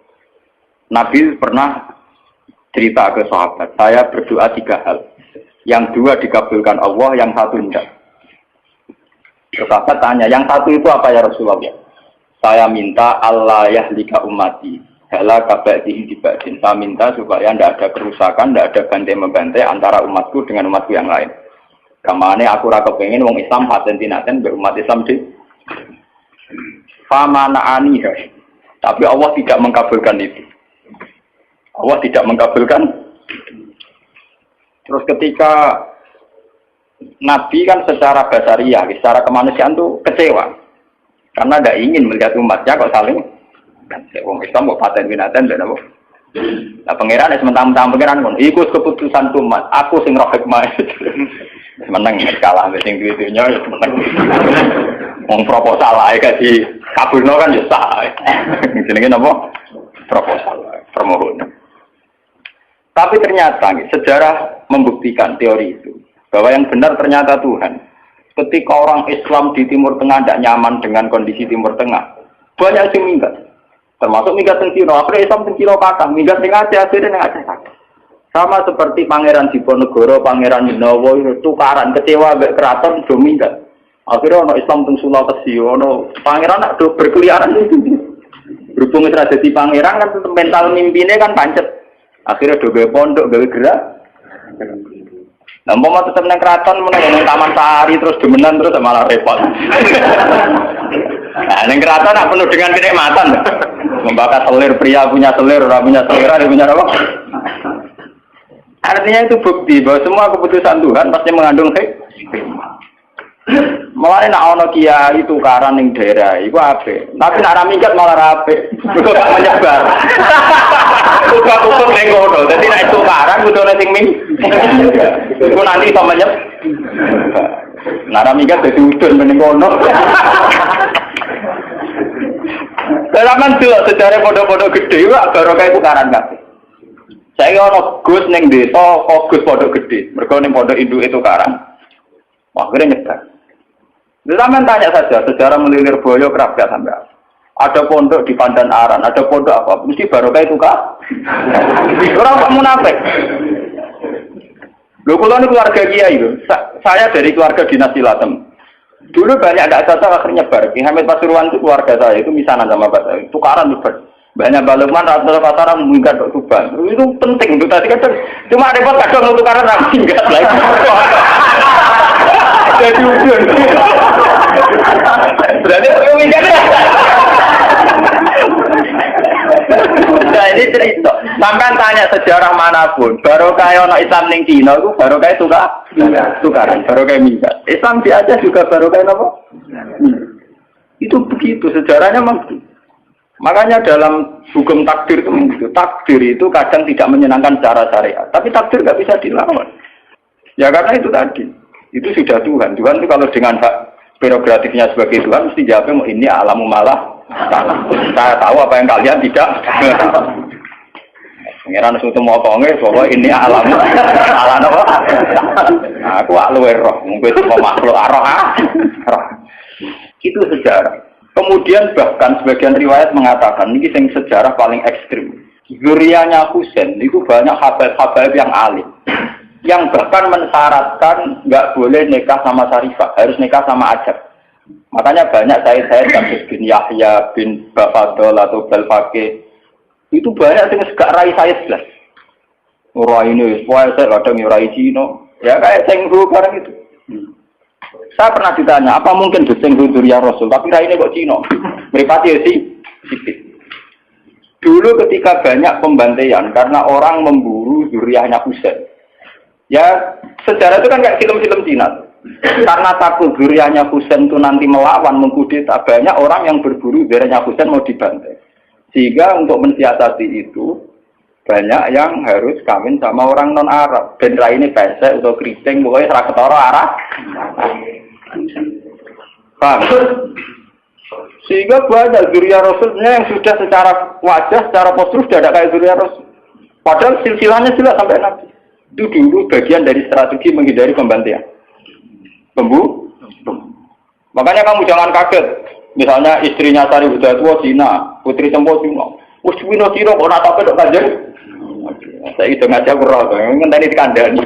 Nabi pernah cerita ke sahabat, saya berdoa 3 hal. Yang 2 dikabulkan Allah, yang 1 tidak. Sahabat tanya, yang 1 itu apa ya Rasulullah? Saya minta Allah yahlika ummati, halaka ba'dihi bi ba'din. Saya minta supaya tidak ada kerusakan, tidak ada bantai-membantai antara umatku dengan umatku yang lain. Kamane aku ra kepengin wong Islam paten-tinaten be umat Islam di famanaani. Tapi Allah tidak mengkabulkan itu. Allah tidak mengkabulkan. Terus ketika Nabi kan secara basariah, secara kemanusiaan tuh kecewa. Karena tidak ingin melihat umatnya kok saling wong Islam kok paten-tinaten dan apa. Nah pangeran sementara pangeran ngono, iku keputusan umat, aku sing roh hikmah. Menang kalah sing duwe-dunya menang. Wong proposal ae kasih kabulno kan ya sah. Jenenge napa? Proposal, permohonan. Tapi ternyata sejarah membuktikan teori itu bahwa yang benar ternyata Tuhan. Ketika orang Islam di Timur Tengah tidak nyaman dengan kondisi Timur Tengah, banyak yang minggat. Termasuk minggat yang Cina, akhirnya Islam yang Cina kata, minggat yang Aceh, akhirnya yang Aceh kata. Sama seperti Pangeran Diponegoro, Pangeran Minowo, tukaran kecewa sampai keraton sudah minggat. Akhirnya orang Islam teng Sulawesi, orang pangeran nak berkeliaran itu. Berhubung itu jadi pangeran kan mental mimpinya kan pancet. Akhirnya do gawe pondok, gawe gerak. Nah, mau tetap nang keraton meneng Taman Sari terus demenan terus malah repot. Nah, nang keraton nak penuh dengan kenikmatan. Membakar selir, pria punya selir, orang punya selera, dia punya apa? Artinya itu bukti bahwa semua keputusan Tuhan pasti mengandung hikmah. Mulane nek ana kiai tukaran ning daerah iku apik. Tapi nek ora minggat malah apik. Kok gak menyebar. Kok ning ngono. Dadi nek tukaran kudune sing ming. Iku nanti iso Nara minggat dadi udun meneng kono. Kelaman delok sejarah pondok-pondok gede wae barokah tukaran kabeh. Saiki ana Gus ning desa, Gus pondok gede. Mergo ning pondok induk itu tukaran. Wah, kira nyebar. Zaman tanya saja sejarah melilir boyo kerap gak sampai. Ada pondok di Pandan Aran, ada pondok apa? Mesti barokah itu kak. Orang kok munafik. Lho kula ini keluarga kiai lho. Saya dari keluarga dinasti Latem. Dulu banyak gak cocok akhirnya nyebar. Ki Hamid Pasuruan itu keluarga saya, itu misanan sama bapak saya. Tukaran nyebar. Banyak baleman rata-rata pasaran meningkat ke Tuban. Itu penting untuk tadi kan. Cuma repot kadang untuk tukaran rapi enggak lagi. Jadi ujung. Berarti aku mikir. Nah ini cerita. Sampai tanya sejarah manapun, barokah ono Islam ning Cina itu barokah tukaran, barokah minggat. Islam di Aceh juga barokah apa? Itu begitu sejarahnya memang. Makanya dalam hukum takdir itu begitu. Takdir itu kadang tidak menyenangkan secara syariat, tapi takdir nggak bisa dilawan. Ya karena itu tadi. Itu sudah Tuhan. Tuhan itu kalau dengan hak prerogatifnya sebagai Tuhan mesti jawabnya ini alamu malah salah. Saya tahu apa yang kalian tidak. Pengiran suatu mau konge, bahwa ini alamu salah apa? Aku luwe roh, mungkin semua makhluk roh. Itu sejarah. Kemudian bahkan sebagian riwayat mengatakan ini yang sejarah paling ekstrim. Zuriyahnya Husain itu banyak habaib-habaib yang alim. Yang bahkan mensyaratkan nggak boleh nikah sama Sarifah, harus nikah sama Ajab. Makanya banyak saya Abdul bin Yahya bin Bafadol atau Belfake itu banyak yang segak rai saya jelas. Orang ini, saya kadang rai Cino, ya kayak Cenghu barang itu. Saya pernah ditanya, apa mungkin Cenghu Duriya Rasul, tapi rai ini kok Cino? Meripati sih. Dulu ketika banyak pembantaian karena orang memburu Zuriyahnya Husain. Ya, sejarah itu kan kayak film-film Cina. Karena takut zuriyahnya Husain itu nanti melawan, mengkudeta, banyak orang yang berburu zuriyahnya Husain mau dibantai. Sehingga untuk mensiasati itu, banyak yang harus kawin sama orang non-Arab. Dan ini pesek atau keriting, pokoknya serah ketara Arab. Paham? Sehingga banyak zuriyah Rasulnya yang sudah secara wajah, secara postur sudah ada kayak zuriyah Rasul. Padahal silsilahnya jelas sampai Nabi. Itu dulu bagian dari strategi menghindari pembantaian. Makanya kamu jangan kaget. Misalnya istrinya Sari Budatua Cina, Putri Sempo Cina. Cina Cina kok nak apa dok kanjeng? Saya itu ngajak kurang, ngenteni dikandani.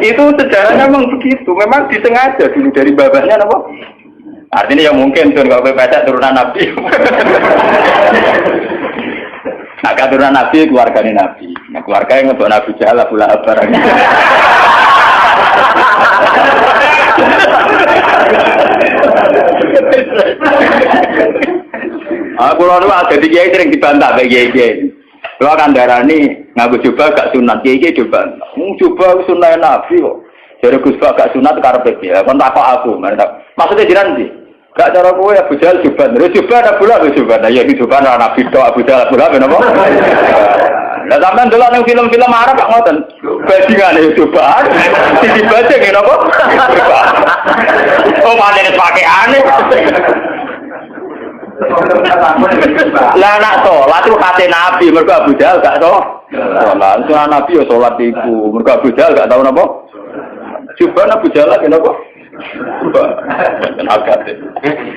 Itu sejarahnya memang begitu. Memang disengaja dulu dari babahnya apa? Artinya ya mungkin tuh kalau baca turunan Nabi. Nah, keturunan Nabi, keluarganya Nabi. Nah, keluarga yang untuk Nabi Jahal, Abu Lahab barang. Aku lalu ada di kiai sering dibantah kayak kiai. Kalau akan darah ini ngaku coba gak sunat, kiai dibantah. Coba sunat Nabi kok. Jadi Gus gak sunat karena ya. Kon tak aku, maksudnya jiran sih. Gak cara kowe Abu Jahal juban. Terus juban Abu Lahab juban. Ya iki juban ana Nabi tok Abu Jahal Abu Lahab napa? Lah sampean delok ning film-film Arab kok ngoten. Bajingane juban. Sing dibaca ngene apa? Oh manene pakaiane. Lah nak salat itu kate Nabi mergo Abu Jahal gak to. Salat sunah Nabi yo salat iku. Mergo Abu Jahal gak tau napa? Juban Abu Jahal kenapa? Agak deh.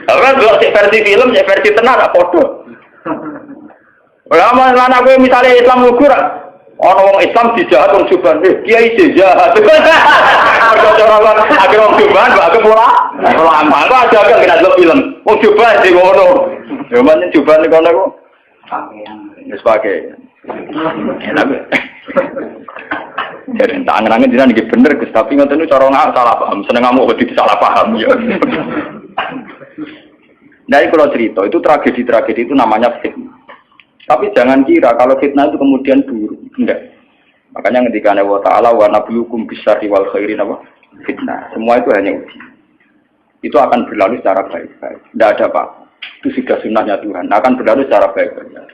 Orang dua versi film, versi tenar apa podo? Lama lana gue misalnya Islam ukur, orang Islam dijahat orang Juban, kiai dijahat. Orang akhir orang Juban, aku pulang, lama aku aja agak kena dulu film. Orang Juban di kono, cuman Juban di kono aku, sebagai, jadi tangan-tangan dia nih bener, tapi nggak tahu cara nggak salah paham, seneng kamu waktu itu salah paham ya. Dari kalau cerita itu tragedi itu namanya fitnah. Tapi jangan kira kalau fitnah itu kemudian buruk, enggak. Makanya ketika Allah Taala wa nabiyukum bisyarri wal khairin apa fitnah, semua itu hanya uji. Itu akan berlalu secara baik-baik, tidak ada apa. Itu sudah sunnahnya Tuhan, akan berlalu secara baik-baik.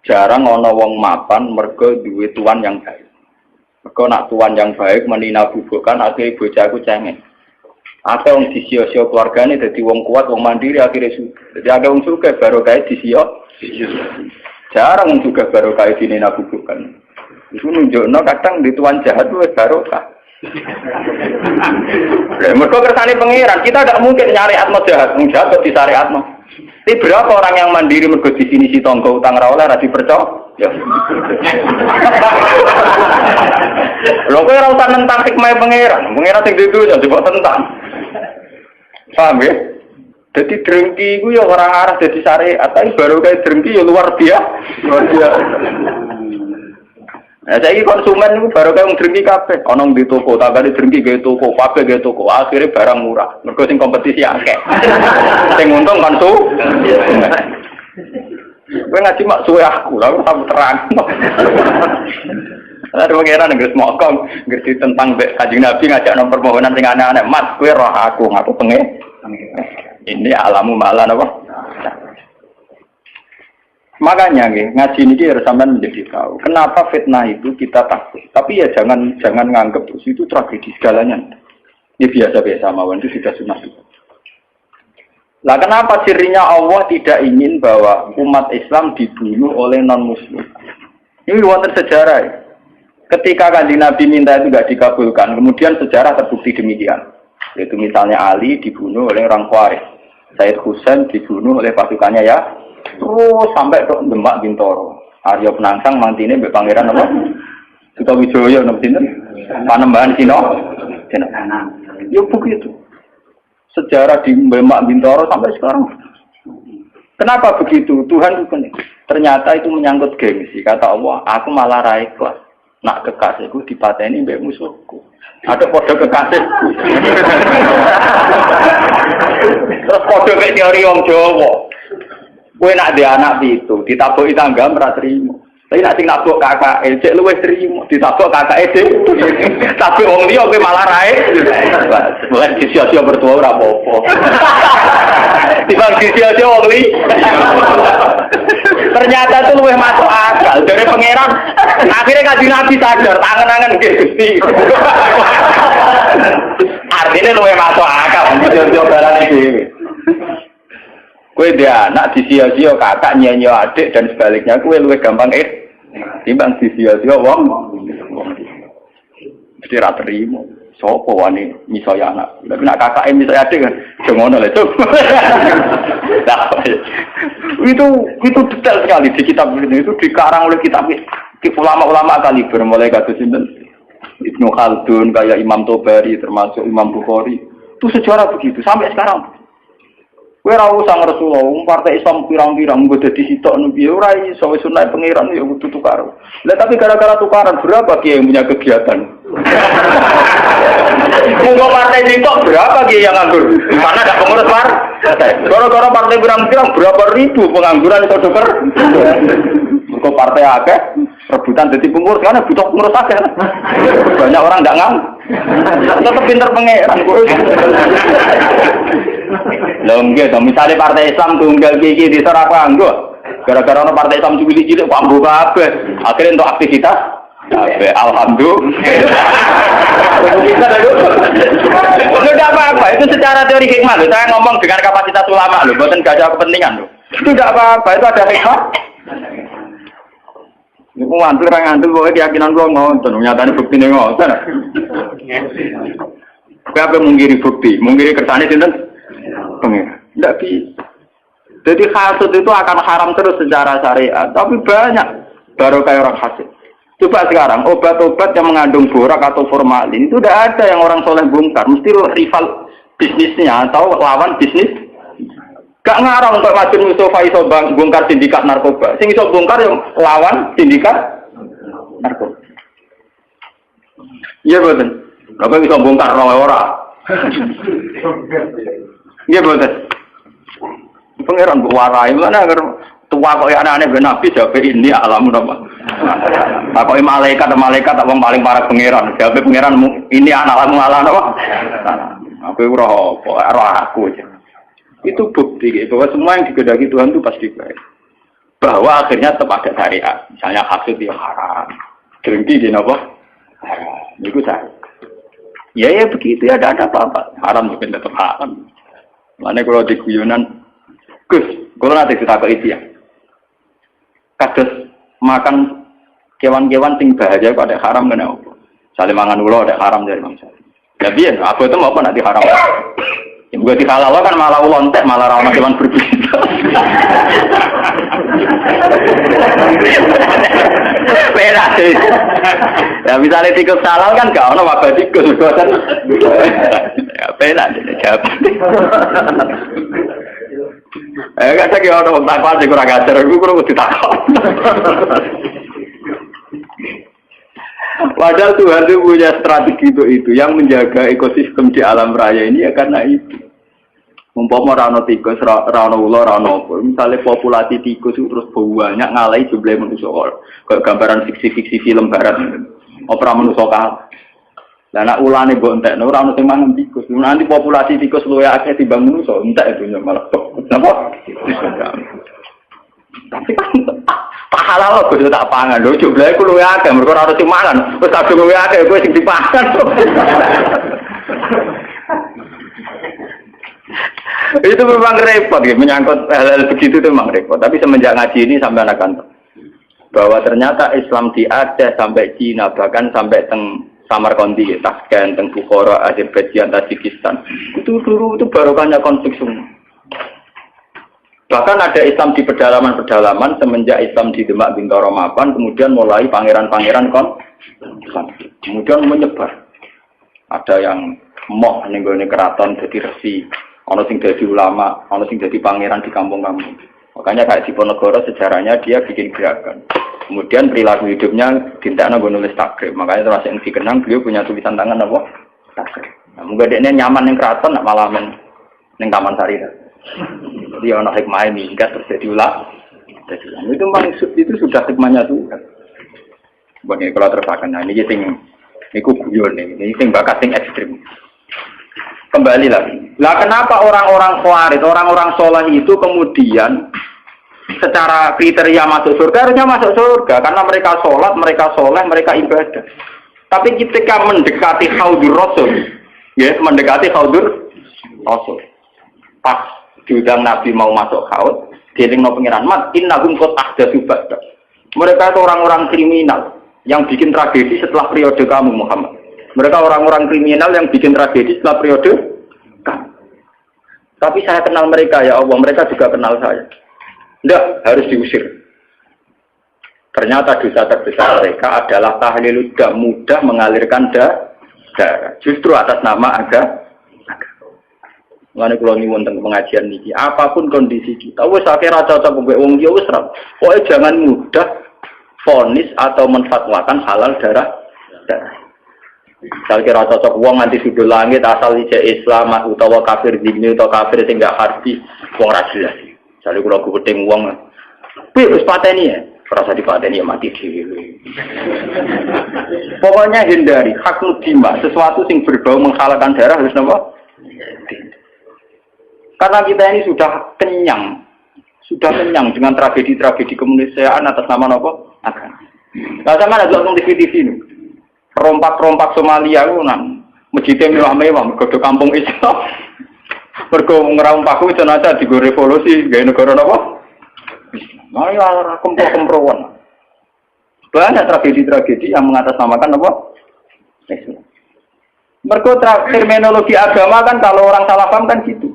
Jarang ono wong mapan mergo duwe tuan yang baik. Kau nak tuan yang baik menina bubukan akhirnya bojaku cengeng. Ada wong disio-sio keluargane dadi wong kuat, wong mandiri akhirnya suka. Jadi ada wong suka baru kayak disio. Jarang wong suka baru kayak dinina bubukan. Itu nunjukno kadang di tuan jahat itu barokah. Mereka kersane pangeran, kita tidak mungkin nyari atmo jahat, jahat kok disari atmo. Tapi berapa orang yang mandiri mergo di sini si tonggo utang ra oleh ra dipercaya? Ya. Lho kowe ora usah nentang hikmah pangeran sing dudu coba tentang. Paham ya? Jadi drengki itu ya orang arah jadi syariat, tapi baru kayak drengki ya luar biasa. Nah, saya ini konsumen itu baru kayak drengki kabeh. Onong di toko, tak ada drengki gaya toko, kabeh gaya toko. Akhirnya barang murah. Mereka sing kompetisi akeh. Sing untung konsumen. Gue ngaji mak suwe aku, lalu tak terang. Ada pengiran yang ngerti mokong, ngerti tentang Kanjeng Nabi ngajak nomor permohonan sing aneh-aneh. Mas, gue roh aku ngaku pengen. Ini alamu malah apa? Makanya ngaji ini harus sampai menjadi tahu. Kenapa fitnah itu kita takut? Tapi ya jangan nganggap terus itu tragedi segalanya. Ini biasa-biasa mawon itu sudah sunah. Lah kenapa cirinya Allah tidak ingin bahwa umat Islam dibunuh oleh non-Muslim? Ini wonten sejarah ya. Ketika Kanjeng Nabi minta itu tidak dikabulkan, kemudian sejarah terbukti demikian. Yaitu misalnya Ali dibunuh oleh orang Khawarij, Said Husain dibunuh oleh pasukannya ya, terus sampai ke Demak Bintoro. Arya Penangsang mantine mbek pangeran apa? Sutawijaya napa sinten? Panembahan Cina. Ya begitu. Sejarah di Demak Bintoro sampai sekarang. Kenapa begitu? Tuhan itu ternyata itu menyangkut gengsi. Kata Allah, aku malah ra ikhlas. Nak kekasihku dipateni mbek musuhku. Ada kode kekasihku. Terus kode kayak teori wong Jawa. Kowe nak di anak itu ditabuki tangga ora trimo. Tapi nak sing nabuk kakak cek luwih trimo, ditabuk kakake dhewe. Tapi wong liya kowe malah rae. Bukan sia-sia bertua ora apa-apa. Dibang sia-sia wong liya. Ternyata itu luwih masuk akal dari pangeran. Akhirnya Kanjeng Nabi sadar, tangan-tangan nggih Gusti. Artinya luwih masuk akal, sia-sia barang dhewe. Kowe dia anak disia-sia kakak nyanyi adik dan sebaliknya kowe luwih gampang timbang disia-sia wong. Mesti ra terima. Sopo wani misaya anak. Tapi nak kakake misaya adik kan yo ngono lho, Cuk. Itu detail sekali di kitab ini, itu dikarang oleh kitab ulama-ulama kaliber mulai kados sinten Ibnu Khaldun kayak Imam Tobari termasuk Imam Bukhari. Itu sejarah begitu sampai sekarang. Kowe ora usah Rasulullah, partai Islam pirang-pirang nggo dadi sitok nu piye ora iso wis sunah pangeran ya kudu tukar. Lah tapi gara-gara tukaran berapa kiai yang punya kegiatan? Monggo partai sitok berapa kiai yang nganggur? Di mana ada pengurus partai? Gara-gara partai pirang-pirang berapa ribu pengangguran itu dokter? Monggo partai akeh rebutan dadi pengurus karena butuh pengurus akeh. Banyak orang ndak ngam. Tetep pinter pangeran kowe. Lho nggih to, misale partai Islam tunggal iki diserah kanggo. Gara-gara ono partai Islam cilik-cilik kok ambu kabeh. Akhire entuk aktivitas kabeh. Alhamdulillah. Tidak apa-apa, itu secara teori hikmah loh. Saya ngomong dengan kapasitas ulama loh, bukan gak ada kepentingan loh. Itu tidak apa-apa, itu ada hikmah. Ini ngantul, orang ngantul, pokoknya keyakinan gue ngonton, nyatanya bukti ini ngonton. Apa mengkiri bukti, mengkiri kersane sinten? Tidak bisa. Jadi hasud itu akan haram terus secara syariat, tapi banyak baru kayak orang hasud. Coba sekarang obat-obat yang mengandung borak atau formalin itu tidak ada yang orang soleh bongkar, mesti rival bisnisnya atau lawan bisnis. Gak ngarang untuk Masjid Mustafa iso bongkar sindikat narkoba. Sing iso bongkar yang lawan sindikat narkoba. Iya betul. Gak iso bongkar orang. Iya betul. Pangeran warai mana agar tua kok ya aneh Nabi jawab ini alamun apa? Apa malaikat apa paling parah pangeran? Jawab pangeran ini alamun alam apa? Aku roh aku aja. Itu bukti bahwa semua yang digedaki Tuhan itu pasti baik. Bahwa akhirnya tetap ada syariat. Misalnya hasud yang haram, dengki di apa? Itu saya. Ya begitu ya, ada apa-apa. Haram juga tetap haram. Mana kalau di guyonan, Gus, kalau nanti kita ke itu ya. Kados makan kewan-kewan sing bahaya pada haram kan apa? Saling mangan ulo ada haram dari bangsa. Jadi ya, apa itu mau apa nanti haram? Ya bukan dihalal kan malah ulontek, malah ramah kewan berbisa. Beda sih. Ya misalnya tikus halal kan gak ono wabah tikus kan. Ya beda sih jawab. Kadang ya ono takwa sing kurang ajar, iku kurang ditakon. Padahal Tuhan itu punya strategi itu yang menjaga ekosistem di alam raya ini ya karena itu. Umpama rano tikus, rano ular, rano apa. Misalnya populasi tikus itu terus banyak ngalahi jumlah manusia. Kayak gambaran fiksi-fiksi film barat. Opera manusia kalah. Dan nak ulane mbok entekno ora ono sing mangan tikus. Nanti populasi tikus luwih akeh timbang manusia, entek itu malah. Napa? Tapi kan pahala lo kudu tak pangan lho, jumlahe ku luwih akeh mergo ora ono sing mangan. Wis kadung luwih akeh kowe sing dipangan. Itu memang repot ya, menyangkut hal-hal begitu itu memang repot. Tapi semenjak ngaji ini sampai anak bahwa ternyata Islam di Aceh sampai Cina, bahkan sampai teng Samarkandi, Tashkent, teng Bukhara, Azerbaijan, Tajikistan, itu dulu itu barokahnya konflik semua. Bahkan ada Islam di pedalaman-pedalaman semenjak Islam di Demak Bintoro Mapan, kemudian mulai pangeran-pangeran konflik, kemudian menyebar. Ada yang moh nenggone keraton jadi resi. Ono sing dadi ulama, ono sing dadi pangeran di kampung-kampung. Makanya kayak di Ponorogo sejarahnya dia bikin gerakan. Kemudian perilaku hidupnya dintakna nggo nulis takrib. Makanya termasuk yang dikenang beliau punya tulisan tangan apa? Takrib. Nah, muga dekne nyaman ning keraton nak malah ning Taman Sari. Jadi ono hikmah minggat terus jadi ulama. Itu maksud itu sudah hikmahnya Tuhan. Sebagai kalau terpakai, nah ini sing niku guyon ini sing bakat sing ekstrim. Kembali lagi. Lah kenapa orang-orang khawarij, orang-orang soleh itu kemudian secara kriteria masuk surga, harusnya masuk surga karena mereka sholat, mereka soleh, mereka ibadah. Tapi ketika mendekati haudur rasul, ya mendekati haudur rasul, pas diundang Nabi mau masuk haud, dielingno pengiran mat, innahum qad ahdatsu ba'da. Mereka itu orang-orang kriminal yang bikin tragedi setelah periode kamu Muhammad. Mereka orang-orang kriminal yang bikin tragedi setelah periode kamu. Tapi saya kenal mereka ya Allah, mereka juga kenal saya. Tidak, harus diusir. Ternyata dosa terbesar mereka adalah tahlil tidak mudah mengalirkan darah. Justru atas nama agama. Mulane kula nyuwun teng pengajian niki, apapun kondisi kita, wis akhir cocok mbek wong liya wis ra. Pokoke jangan mudah vonis atau menfatwakan halal darah. Misal kira cocok wong nganti sudul langit asal ijek Islam utawa kafir dini utawa kafir sing gak harbi wong ra jelas. Misale kula gudeng wong piye wis pateni ya, rasa dipateni ya mati dhewe. Pokoknya hindari hak mudima, sesuatu sing berbau menghalalkan darah harus napa? Karena kita ini sudah kenyang dengan tragedi-tragedi kemanusiaan atas nama napa? Agama. Lah sama ada nonton TV ini. Rompak-rompak Somalia itu nang masjidnya mewah-mewah, mergo kampung Islam. Mergo ngerampak itu ternyata digo revolusi gaya negara apa? Mari lah kemprowan. Banyak tragedi-tragedi yang mengatasnamakan apa? Islam. Mergo terminologi agama kan kalau orang salah paham kan gitu.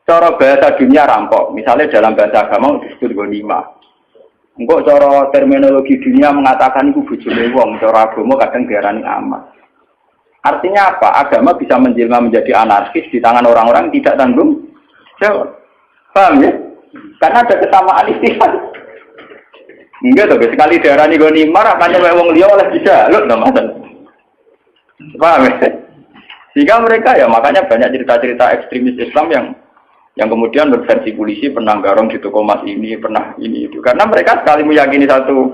Cara bahasa dunia rampok, misalnya dalam bahasa agama disebut ghanimah. Engkau cara terminologi dunia mengatakan itu bojone wong, cara agama kadang diarani amat. Artinya apa? Agama bisa menjelma menjadi anarkis di tangan orang-orang tidak tanggung jawab. Paham ya? Karena ada kesamaan istilah. Enggak tuh, sekali diarani ghanimah, makanya wong liya oleh bisa, lho enggak masalah. Paham ya? Sehingga mereka ya makanya banyak cerita-cerita ekstremis Islam yang kemudian berversi polisi pernah garong di toko emas ini, pernah ini itu. Karena mereka sekali meyakini satu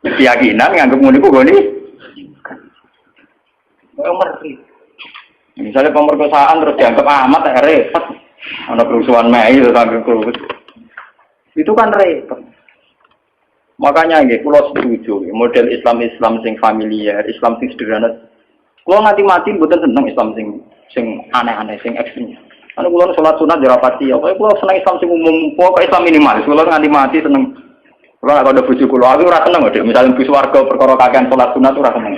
keyakinan, nganggep ngono iku goni. Ngeri. Misalnya pemerkosaan terus dianggap amat repot. Ana kerusuhan Mei terus sampai itu kan repot. Makanya nggih kula setuju model Islam sing familiar, Islam sing sederhana. Kula nganti mati mboten seneng Islam sing aneh-aneh, sing ekstrem. Anu kula salat sunat ya rapati, apa kula seneng Islam sing umum, kok Islam minimalis. Kula nganti mati seneng. Kula nek ada bojo kula, aku ora seneng kok, misale bis warga perkara kakean salat sunat ora seneng.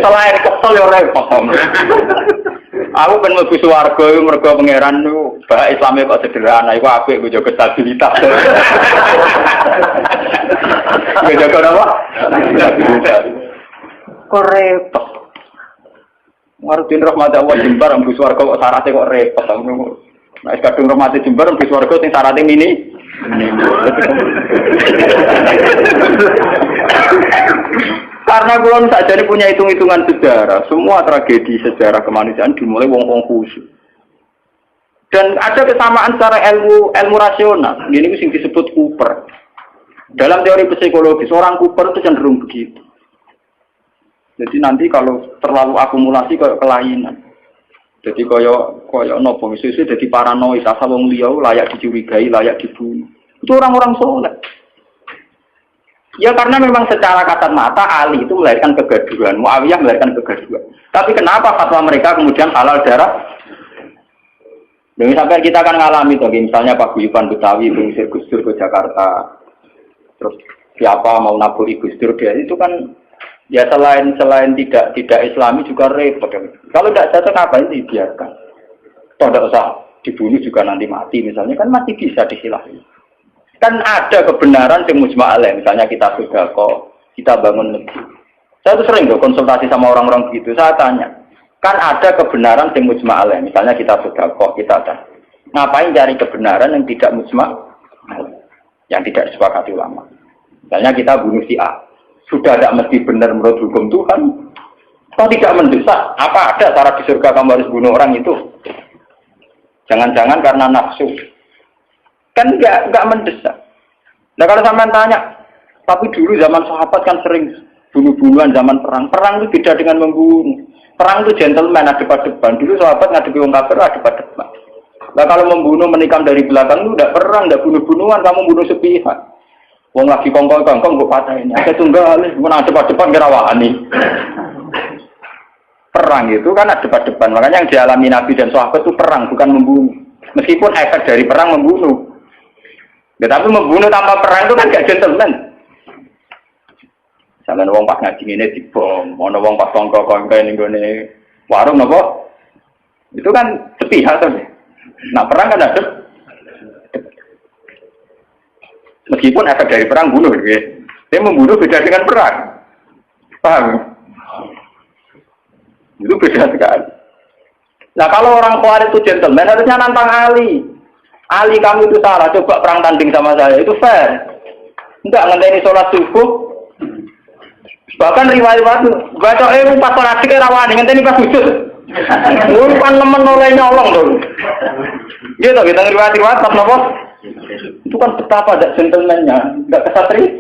Selain kesel ya repot. Aku ben mlebu swarga iku mergo pangeran niku bak Islame kok sederhana iku apik nggo jaga stabilitas. Nggo jaga apa? Stabilitas. Kok repot. Marudin rahmat Allah jembar mlebu swarga kok syaratnya kok repot. Nek kadung rahmat jembar mlebu swarga sing syaratnya mini. Karena kulon saja ini punya hitung-hitungan sejarah, semua tragedi sejarah kemanusiaan dimulai wong-wong khusus. Dan ada kesamaan secara ilmu rasional. Ini yang disebut Cooper. Dalam teori psikologi, seorang Cooper itu cenderung begitu. Jadi nanti kalau terlalu akumulasi kayak kelainan. Jadi koyo nopo susu jadi paranoid, asal wong liya layak dicurigai, layak dibunuh. Itu orang-orang soleh. Ya karena memang secara kasat mata Ali itu melahirkan kegaduhan, Muawiyah melahirkan kegaduhan. Tapi kenapa fatwa mereka kemudian halal darah? Dan sampai kita akan ngalami tuh, misalnya Pak Guyuban Betawi mengusir Gus Dur ke Jakarta, terus siapa mau naburi Gus Dur dia itu kan ya selain tidak Islami juga repot. Kalau tidak cocok ngapain dibiarkan? Toh tidak usah dibunuh juga nanti mati misalnya kan masih bisa disilahi. Kan ada kebenaran yang mujma' alaih, misalnya kita sedekah, kita bangun negeri. Saya tuh sering loh konsultasi sama orang-orang begitu, saya tanya, kan ada kebenaran yang mujma' alaih, misalnya kita sedekah, kita ada. Ngapain cari kebenaran yang tidak mujma' alaih, yang tidak disepakati ulama. Misalnya kita bunuh si A, sudah tidak mesti benar menurut hukum Tuhan, kalau tidak mendesak, apa ada cara di surga kamu harus bunuh orang itu? Jangan-jangan karena nafsu. Kan enggak mendesak. Nah kalau sampean tanya, tapi dulu zaman sahabat kan sering bunuh-bunuhan zaman perang. Perang itu beda dengan membunuh. Perang itu gentleman, ada depan-depan. Dulu sahabat ngadepi wong kafir ada depan-depan. Nah kalau membunuh menikam dari belakang itu enggak perang, enggak bunuh-bunuhan, kamu bunuh sepihak. Wong lagi kongkol-kongkol kok patahin. Ada tunggal, mana depan-depan kira wahani. Perang itu kan ada depan-depan. Makanya yang dialami Nabi dan sahabat itu perang, bukan membunuh. Meskipun efek dari perang membunuh. Ya, tapi membunuh tanpa perang itu kan gak gentleman. Sampai wong pas ngaji ini dibom, mau wong pas kongkol-kongkol ini gini warung nopo, itu kan sepihak tuh. Nah perang kan ada. Meskipun efek dari perang bunuh, gitu. Dia membunuh beda dengan perang, paham? Itu beda sekali. Nah kalau orang Khawarij itu gentleman harusnya nantang Ali. Ali kamu itu salah, coba perang tanding sama saya, itu fair. Enggak ngenteni sholat subuh. Bahkan riwayat baca pas sholat ke rawani ngenteni pas sujud. Ngumpan nemen oleh nyolong tuh. Gitu kita riwayat pas nopo. Itu kan betapa ada gentleman-nya, enggak kesatria.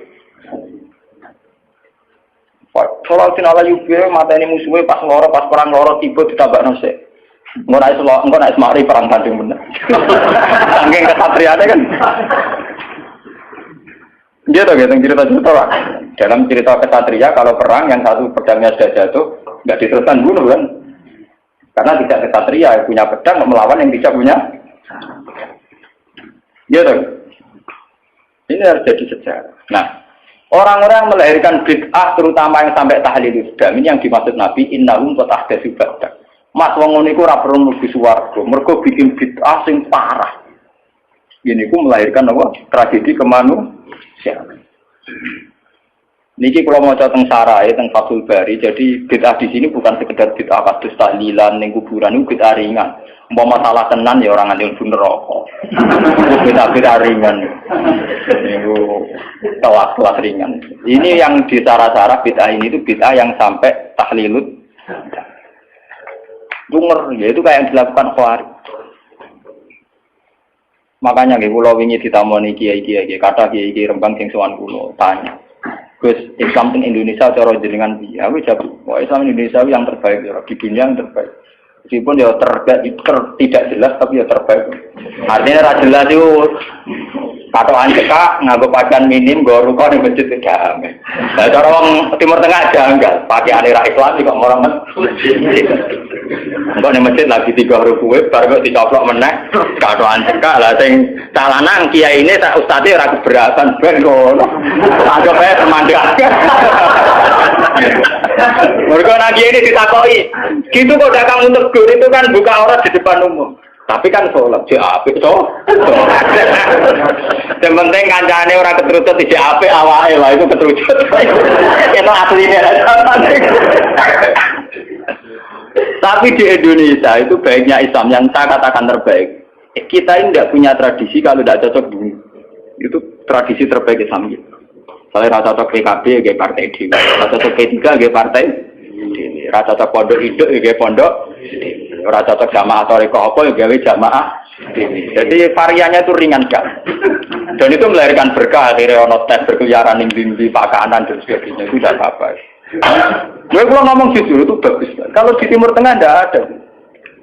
Sholat ala yubi mata ini musuhnya pas loro, pas perang loro tiba ditabak nose. Engko nek mari perang tanding bener. Saking kesatriane kan. Dia tuh cerita-cerita lah. Dalam cerita kesatria kalau perang yang satu pedangnya sudah jatuh, enggak diteruskan bunuh kan. Karena tidak kesatria punya pedang melawan yang tidak punya. Dia tuh. Ini harus jadi sejarah. Nah, orang-orang melahirkan bid'ah terutama yang sampai tahlil Islam ini yang dimaksud Nabi innahum qad ahdatsu ba'da. Mas wong ngono iku ora perlu mlebu swarga, mergo bikin bid'ah sing parah. Ini ku melahirkan apa? Tragedi kemanusiaan. Niki kalau mau teng sarai teng Fathul Bari, jadi bid'ah di sini bukan sekedar bid'ah kados tahlilan ning kuburan, itu bid'ah ringan. Umpama masalah tenan ya orang nganti mlebu neraka. Bid'ah ringan. Niku kelas ringan. Ini yang di cara-cara bid'ah ini itu bid'ah yang sampai tahlilut. Dunger, ya itu kayak yang dilakukan Khawarij. Makanya nggih kula wingi ditamoni kiai-kiai, kata kiai Rembang sing sowan kula tanya. Gus, Islam di Indonesia cara jenengan piye? Aku jawab, wah Islam Indonesia yang terbaik ya, di dunia yang terbaik. Meskipun ya tidak jelas tapi ya terbaik. Artinya ra jelas itu Katokan cekak nganggo pakaian minim nggo ruko ning masjid tidak ame. Lah cara wong Timur Tengah janggal, pakaiane ra Islam kok ora masjid. Engko ning masjid lagi 3 rukuwe bar kok dicoplok meneh katokan cekak lah sing calanang kiai ini tak ustaze ora keberatan ben ngono. Anggap ae semandang. Mergo nang kiai ini ditakoki, gitu kok dagang tegur itu kan buka aurat di depan umum. Tapi kan sholat, si apik so. Yang penting kancane orang keterucut si apik awake lah itu keterucut. Itu aslinya. Tapi di Indonesia itu baiknya Islam yang saya katakan terbaik. Kita ini tidak punya tradisi kalau tidak cocok dulu. Itu tradisi terbaik Islam gitu. Saya rasa cocok PKB kayak partai Dewa, rasa cocok P3 kayak partai Dewa, rasa cocok pondok hidup kayak pondok. Ora cocok jamaah toriko apa ya gawe jamaah. Jadi variannya itu ringan kan. Dan itu melahirkan berkah, akhirnya ono tes berkeliaran ning ndi pakanan dan sebagainya itu tidak apa-apa. Gue kalau ngomong jujur itu bagus. Kalau di Timur Tengah tidak ada.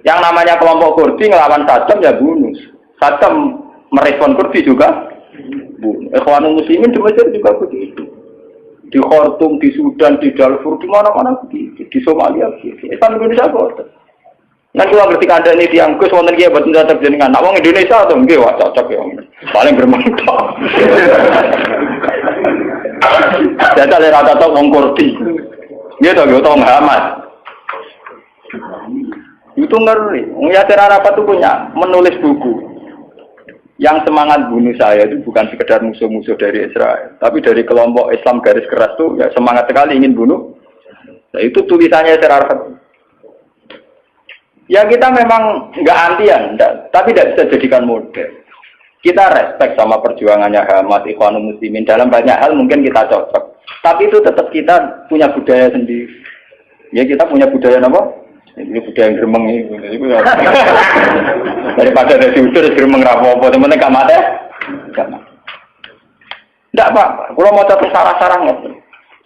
Yang namanya kelompok Kurdi ngelawan Saddam ya bunuh. Saddam merespon Kurdi juga bunuh. Ikhwanul Muslimin di Mesir juga begitu. Di Khartoum, di Sudan, di Darfur, di mana-mana begitu. Di Somalia begitu. Islam Indonesia kok. Nanti kalau berarti ada ini diangkus, wonten dia buat mencatat jenengan. Nak wong Indonesia atau enggak? Wah cocok ya, paling bermanfaat. Jadi ada rata-rata wong Kurdi, dia tahu Muhammad. Itu ngeri. Yasir Arafat itu punya menulis buku. Yang semangat bunuh saya itu bukan sekedar musuh-musuh dari Israel, tapi dari kelompok Islam garis keras itu ya semangat sekali ingin bunuh. Nah, itu tulisannya Yasir Arafat. Ya kita memang nggak antian, tapi tidak bisa jadikan model. Kita respect sama perjuangannya Hamas, Ikhwanul Muslimin. Dalam banyak hal mungkin kita cocok. Tapi itu tetap kita punya budaya sendiri. Ya kita punya budaya apa? Ini budaya yang gremeng ini. Daripada ada diusir, gremeng rapopo. Teman-teman gak mati? Gak mati. Tidak apa-apa. Kalau mau catat sarah-sarah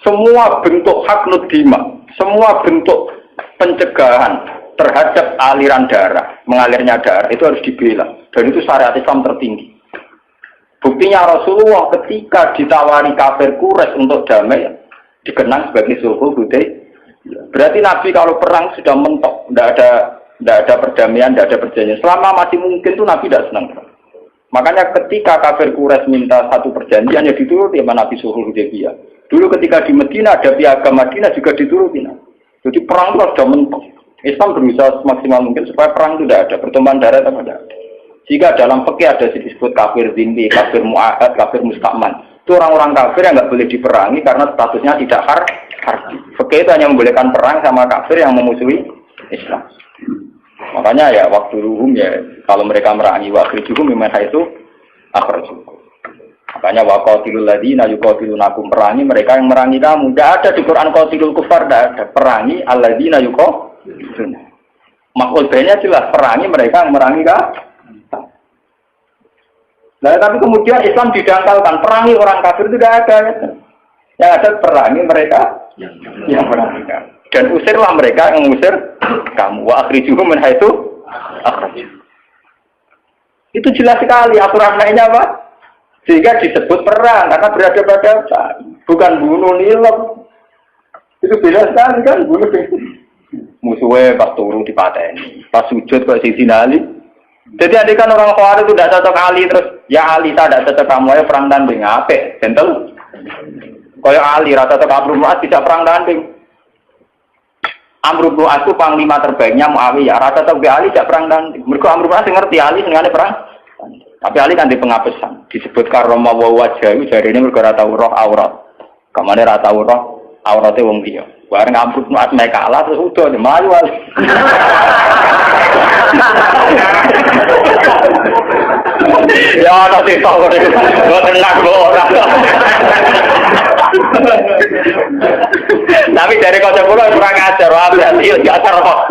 semua bentuk hak nudima, semua bentuk pencegahan terhadap aliran darah, mengalirnya darah itu harus dibela. Dan itu syariat Islam tertinggi. Buktinya Rasulullah ketika ditawari kafir Quraisy untuk damai dikenang sebagai sulhul Hudaybiyah. Berarti Nabi kalau perang sudah mentok, tidak ada perdamaian, tidak ada perjanjian. Selama masih mungkin tuh Nabi tidak senang. Makanya ketika kafir Quraisy minta satu perjanjian ya dituruti sama Nabi sulhul Hudaybiyah. Dulu ketika di Madinah ada piagam Madinah juga dituruti. Jadi perang itu sudah mentok. Islam berusaha semaksimal mungkin supaya perang itu tidak ada, pertumpahan darah tidak ada. Jika dalam fikih ada disebut kafir zimmi, kafir mu'ahad, kafir musta'man, itu orang-orang kafir yang nggak boleh diperangi karena statusnya tidak harbi. Fikih itu hanya membolehkan perang sama kafir yang memusuhi Islam. Makanya ya waktu ruhum ya kalau mereka merangi waktu juhum memang itu akhrajukum. Makanya waqatilul ladzina yuqatilunakum, perangi mereka yang merangi kamu. Tidak ada di Quran qatilul kufar, tidak ada. Perangi alladzina yuqatilun. Makul banyak jelas perangi mereka yang merangi kah? Nah, tapi kemudian Islam didangkalkan perangi orang kafir itu tidak ada. Yang ada perangi mereka yang merangi kamu. Dan usirlah mereka yang mengusir kamu. Wa akhrijuhum min haitsu akhrajuhum. Itu jelas sekali aturan lainnya apa? Sehingga disebut perang karena berhadapan-hadapan, bukan bunuh nilai. Itu beda sekali kan bunuh. Musuhnya pas turun di pateni, pas sujud kok sisi Ali. Jadi adik kan orang Khawarij itu tidak cocok Ali terus ya Ali tidak cocok kamu ya perang tanding apa? Gentle. Kayak Ali rata cocok Amr bin As bisa perang tanding. Amr bin As itu panglima terbaiknya Muawiyah. Rata cocok Ali tidak perang tanding. Mereka Amr bin As ngerti Ali dengan perang. Tapi Ali kan di pengapesan disebut karoma wajah itu dari ini mereka rata roh aurat. Kamane rata roh auratnya wong dia. Bareng Amr bin As naik kalah terus udah melayu Ali. Ya nanti tahu kok tenang ora. Tapi dari kocok pulau kurang ajar, berarti ya ajar roh.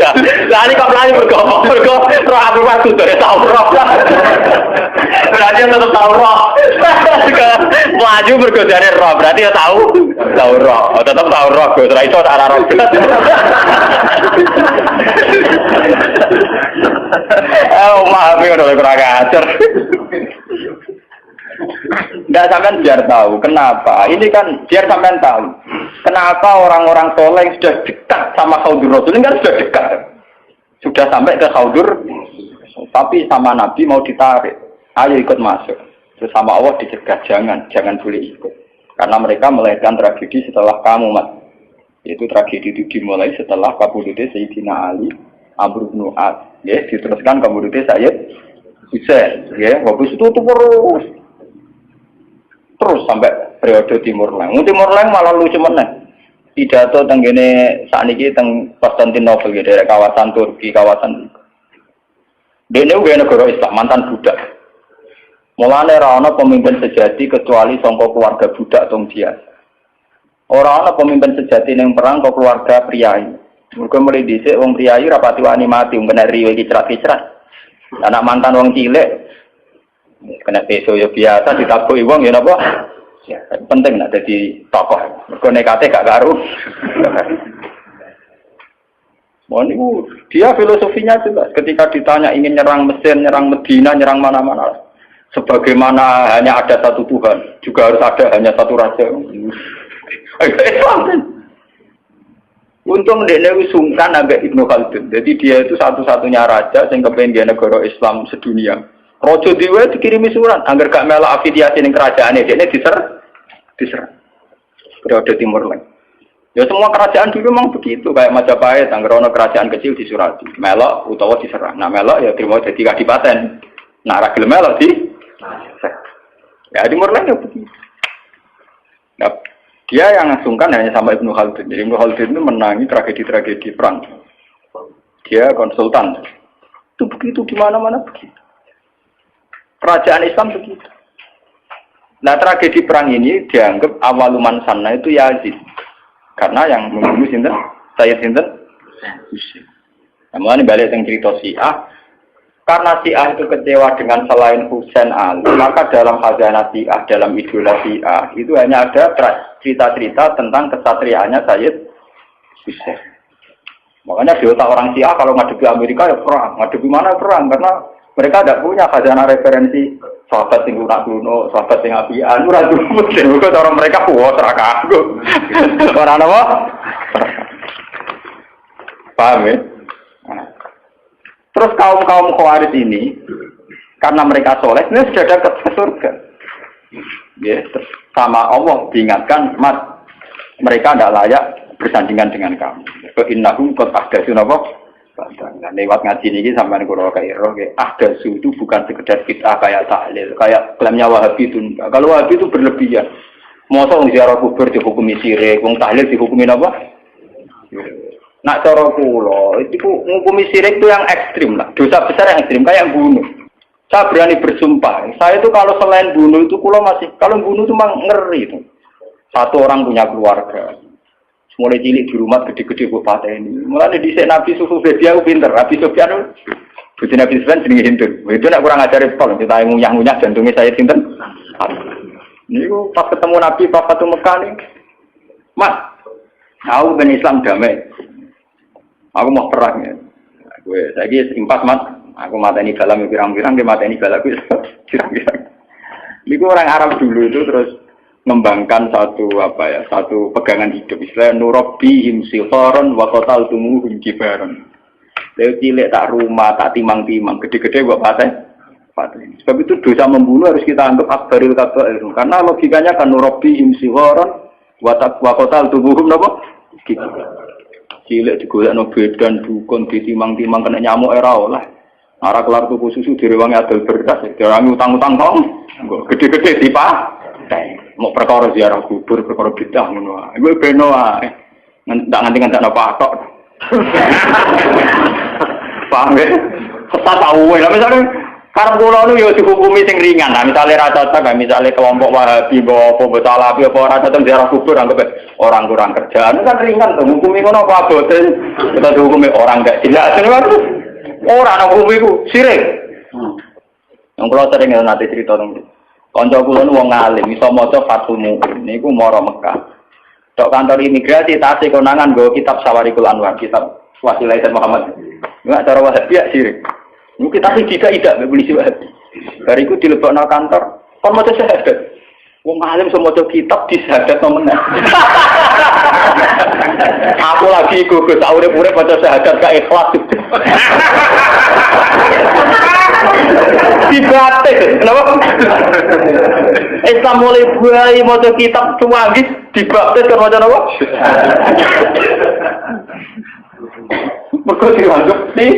Lah ini kok melayu bergomong roh Abu Bakar dari tahu roh. Berarti tetap tahu roh. Melayu bergodane roh, berarti ya tahu roh. Tetap tahu roh, ora iso arah roh. Maaf ya udah kurang ajar. Enggak sampean biar tahu kenapa. Ini kan biar sampean tahu. Kenapa orang-orang soleh yang sudah dekat sama Khaudur Rasul ini kan sudah dekat. Sudah sampai ke Khaudur, tapi sama Nabi mau ditarik. Ayo ikut masuk. Terus sama Allah dicegah, jangan boleh ikut. Karena mereka melahirkan tragedi setelah kamu, Mas. Yaitu tragedi itu dimulai setelah kabudutnya Sayyidina Ali, Amr bin As. Ya, diteruskan kabudutnya Sayyid Husain. Ya, habis itu terus sampai periode Timur Leng. Timur Leng malah lucu meneh. Pidato teng kene sakniki teng Konstantinopel ya, daerah kawasan Turki, kawasan dene uga negara Islam, mantan budak. Mulane ora ana pemimpin sejati kecuali saka keluarga budak tong biasa. Ora ana pemimpin sejati ning perang kok keluarga priyayi. Mergo mulai dhisik wong priyayi rapati wani mati, kena riwe kicrat-kicrat. Anak mantan wong cilik kena peso ya biasa ditabuhi wong ya napa? Ya, penting nak dadi tokoh. Mergo nekate gak karu. Niku dia filosofinya jelas. Ketika ditanya ingin nyerang Mesir, nyerang Medina, nyerang mana-mana. Sebagaimana hanya ada satu Tuhan, juga harus ada hanya satu raja. Untung dia sungkan ambek Ibnu Khaldun. Jadi dia itu satu-satunya raja yang kepengen negara Islam sedunia. Rojo Dewa dikirimi surat, agar gak melak afiliasi dengan kerajaan ini, dia diserang. Periode Timur Leng. Ya semua kerajaan dulu memang begitu, kayak Majapahit, agar ada kerajaan kecil disurati. Melok utawa diserang. Nah melok ya terima jadi kadipaten. Nah ragil melok ya Timur Leng ya begitu. Nah, dia yang sungkan hanya sama Ibnu Khaldun. Jadi Ibnu Khaldun itu menangi tragedi-tragedi perang. Dia konsultan. Itu begitu di mana-mana begitu. Kerajaan Islam begitu. Nah tragedi perang ini dianggap awaluman sana itu Yazid. Karena yang membunuh sinten, Sayyid sinten, Husain. Namun balik yang cerita Syiah. Karena Syiah itu kecewa dengan selain Husain Ali, maka dalam khazanah Syiah, dalam idola Syiah itu hanya ada cerita-cerita tentang kesatriaannya Sayyid Husain. Makanya di otak orang Syiah kalau ngadepi Amerika ya perang, ngadepi mana perang karena mereka tidak punya khazanah referensi sahabat yang lunak kuno, sahabat yang apian, ora dulu mesti orang mereka puas seraka aku. Orang apa? Paham ya? Terus kaum-kaum Khawarij ini karena mereka soleh, ini sudah dekat ke surga. Ya, terus sama Allah diingatkan, Mat, mereka tidak layak bersandingan dengan kamu. Innahum qad ahdatsu napa? Nah, lewat ngaji ini sampai kuro kairo, ahdatsu itu bukan sekedar bid'ah kayak tahlil, kayak klaimnya Wahabi itu. Kalau Wahabi itu berlebihan. Masa wong ziarah kubur dihukumi syirik, wong tahlil dihukumi apa? Nak cara kula, itu ngukumi syirik itu yang ekstrim lah. Dosa besar yang ekstrim kayak bunuh. Saya berani bersumpah, saya itu kalau selain bunuh itu kula masih, kalau bunuh itu memang ngeri itu. Satu orang punya keluarga. Mulai cilik di rumah gede-gede buat ini. Mulai di Nabi Sufu dia pinter. Nabi Sufyan itu Nabi Sufyan jenenge Hindun. Itu nak kurang ajar pol. Kita ngunyah-ngunyah jantungnya saya sinten. Ini pas ketemu Nabi pas satu Mekah nih. Mas, aku ben Islam damai. Aku mau perang ya. Gue lagi impas Mas. Aku mateni dalam pirang-pirang dia mateni balaku pirang-pirang. Ini orang Arab dulu itu terus mengembangkan satu pegangan hidup Islam nurabbihim sigharan wa qataltumuhum kibaran. Lha cilik tak rumah tak timang-timang gede-gede buat paten. Sebab itu dosa membunuh harus kita anggap akbaril kabair karena logikanya kan nurabbihim sigharan wa qataltumuhum napa? Cilik digolekno bedan dukun ditimang-timang kena nyamuk era oleh. Arah kelar tuku susu direwangi adol beras, direwangi utang-utang kok. Gede-gede dipah. Mau perkara ziarah kubur, perkara bidah ngono wae. Iku beno wae. Ndak nganti-nganti apa tok. Paham ya? Sesat tahu lah misalnya karep kula nu yo dihukumi sing ringan. Nah, misale ra cocok, misale kelompok Wahabi apa Salafi apa ora cocok ziarah kubur anggap orang kurang kerjaan kan ringan to. Hukumi ngono apa abote? Kita dihukumi orang gak jelas. Ora ana hukumi ku sirik. Yang kula sering nanti cerita nang kanca kula nu wong alim iso maca Fathul Mu'in niku mara Mekah. Tok kantor imigrasi tasih konangan nggo kitab Sawarikul Anwar, kitab Wasilah Muhammad. Enggak cara Wahabi ya sirik. Niku kita tidak polisi Wahabi. Bariku dilebokno kantor, kon maca syahadat. Wong alim semoco kitab disadat meneh. Aku lagi gugus urip-urip maca syahadat gak ikhlas. Dibatik, kenapa? Islam mulai buai maca kitab cuwangis dibaptis kan maca apa? Mergo dianggap sih.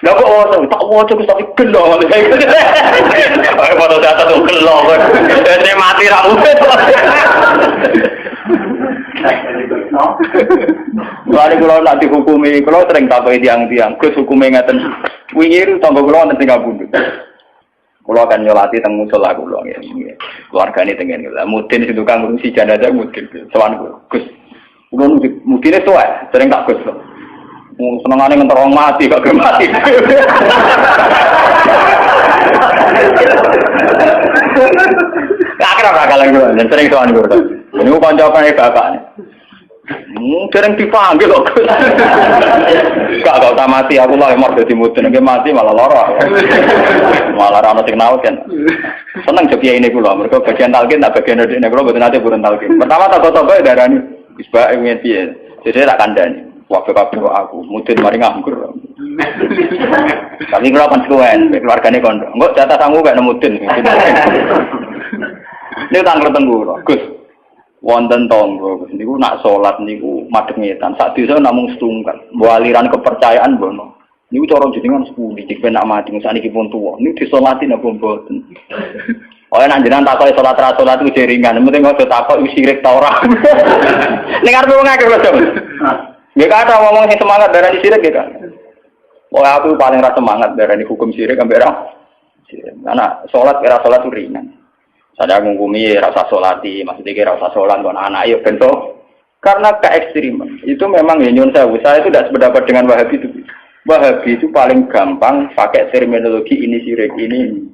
Lah kok tak waca wis tak gelo. Ayo foto data tuh gelo kok. Dene mati ra urip. Lari kula nak dihukumi, kula sering takoki tiang-tiang, Gus hukume ngaten. Wingi tangga kula wonten teng Kabundut. Kula kan nyolati teng musala kula nggih. Keluargane teng ngene. Lah mudin sing tukang ngurusi jenazah mudin. Sowan Gus. Kula mudine tuwa, sering tak Gus. Senengane ngentor wong mati kok gelem mati. Akhirnya bakalan gue, dan sering tuan gue. Ini gue kancapan bapaknya. Sering dipanggil kok. Gak usah mati, aku lah yang mau jadi mudin, mati malah lara. Malah rana sing naut kan. Seneng joki ini gue loh, mereka bagian talqin, tak bagian ini gue betul nanti burun talqin. Pertama tak darah ini, isbah ingin dia, jadi tak kandani. Waktu kabur aku, mudin mari nganggur. Tapi kalau kan sekuen, keluarganya kondo. Enggak jatah tangguh gak nemudin. Ini tanggur tenggur, Gus. Wonten tonggo, niku nak sholat niku madhemetan. Sak desa namung setunggal. Mbok aliran kepercayaan bono. Niku cara jenengan sepudi, jek nak mati sakniki pun tuwa. Niku disolati napa mboten. Oh nek jenengan takoki salat ra salat iku jeringan, penting aja takok sirik ta ora. Ning arep wong akeh lho. Nggih kata ngomong sing semangat darani sirik nggih kan. Oh aku paling ra semangat darani hukum sirik ambek ra. Karena salat kira salat ringan. Sadar ngungkumi rasa solati, maksudnya kira rasa solat kon anak yo bentuk. Karena keekstriman itu memang ya nyun sewu. Saya itu tidak sependapat dengan Wahabi itu. Wahabi itu paling gampang pakai terminologi ini sirik ini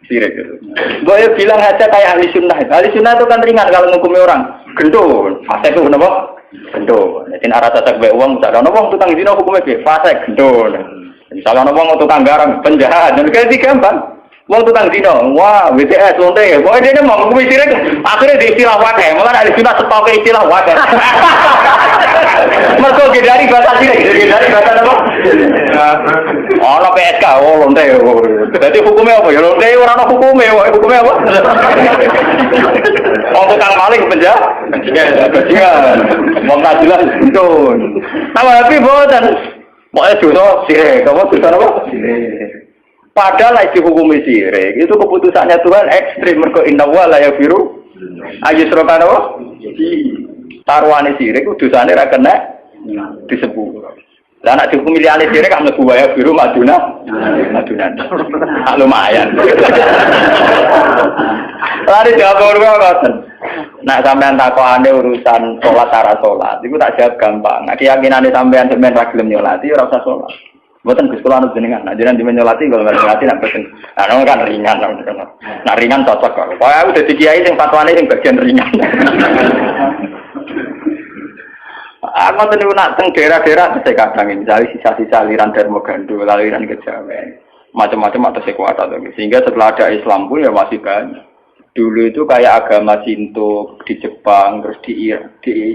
sirik itu. Gue bilang aja kayak ahli sunnah. Ahli sunnah itu kan ringan kalau menghukumi orang. Gendul, fase itu kenapa? Gendul. Jadi arah cacat baik uang, misalnya uang tukang zina hukumnya be fase gendul. Misalnya uang tukang garam penjahat, dan kayak gampang. Wong tukang zina, wah WTS lonte, pokoknya dia mau ngomong sirik, akhirnya di istilah wadah, malah ada sudah stok ke istilah wadah. Mereka dari bahasa sirik, dari bahasa apa? Oh, PSK, oh lonte, jadi hukumnya apa ya? Lonte orang hukumnya apa? Wong tukang maling penjahat, wong tak jelas itu. Tapi bosan, pokoknya dosa sirik, kamu dosa apa? Sirik. Padahal lagi dihukumi sirik, itu keputusannya Tuhan ekstrim. Mergo inna wa la yaghfiru ayyushraka wa taruhane sirik dosane ra kena disebut. Lah nek dihukumi liyane sirik kan mlebu wa yaghfiru maduna. Lumayan. Lari jawab ngoten. Nek sampean takokane urusan salat cara salat, iku tak jawab gampang. Nek keyakinane sampean ra gelem nyolati ora usah salat. Bukan ke sekolah nanti jenengan, nah jenengan dimenyolati kalau nggak nyolati nak pesen, nah kan ringan, nah ringan cocok kok. Pokoknya udah di kiai yang fatwanya yang bagian ringan. Aku tadi nak teng daerah-daerah saya kadang misalnya sisa-sisa aliran Darmogando, aliran Kejawen, macam-macam atau sekuat atau sehingga setelah ada Islam pun ya masih banyak. Dulu itu kayak agama Shinto di Jepang, terus di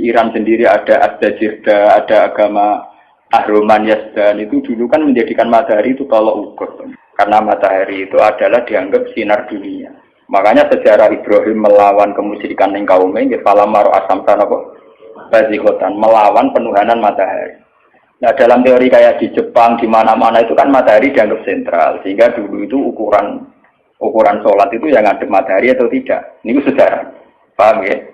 Iran sendiri ada Asdajirda, ada agama Ahroman Yazdan itu dulu kan menjadikan matahari itu tolok ukur. Karena matahari itu adalah dianggap sinar dunia. Makanya sejarah Ibrahim melawan kemusyrikan yang kaumnya, falamaro asamtan apa? Bazikotan, melawan penuhanan matahari. Nah dalam teori kayak di Jepang, di mana-mana itu kan matahari dianggap sentral. Sehingga dulu itu ukuran sholat itu yang ngadep matahari atau tidak. Ini sejarah. Paham ya?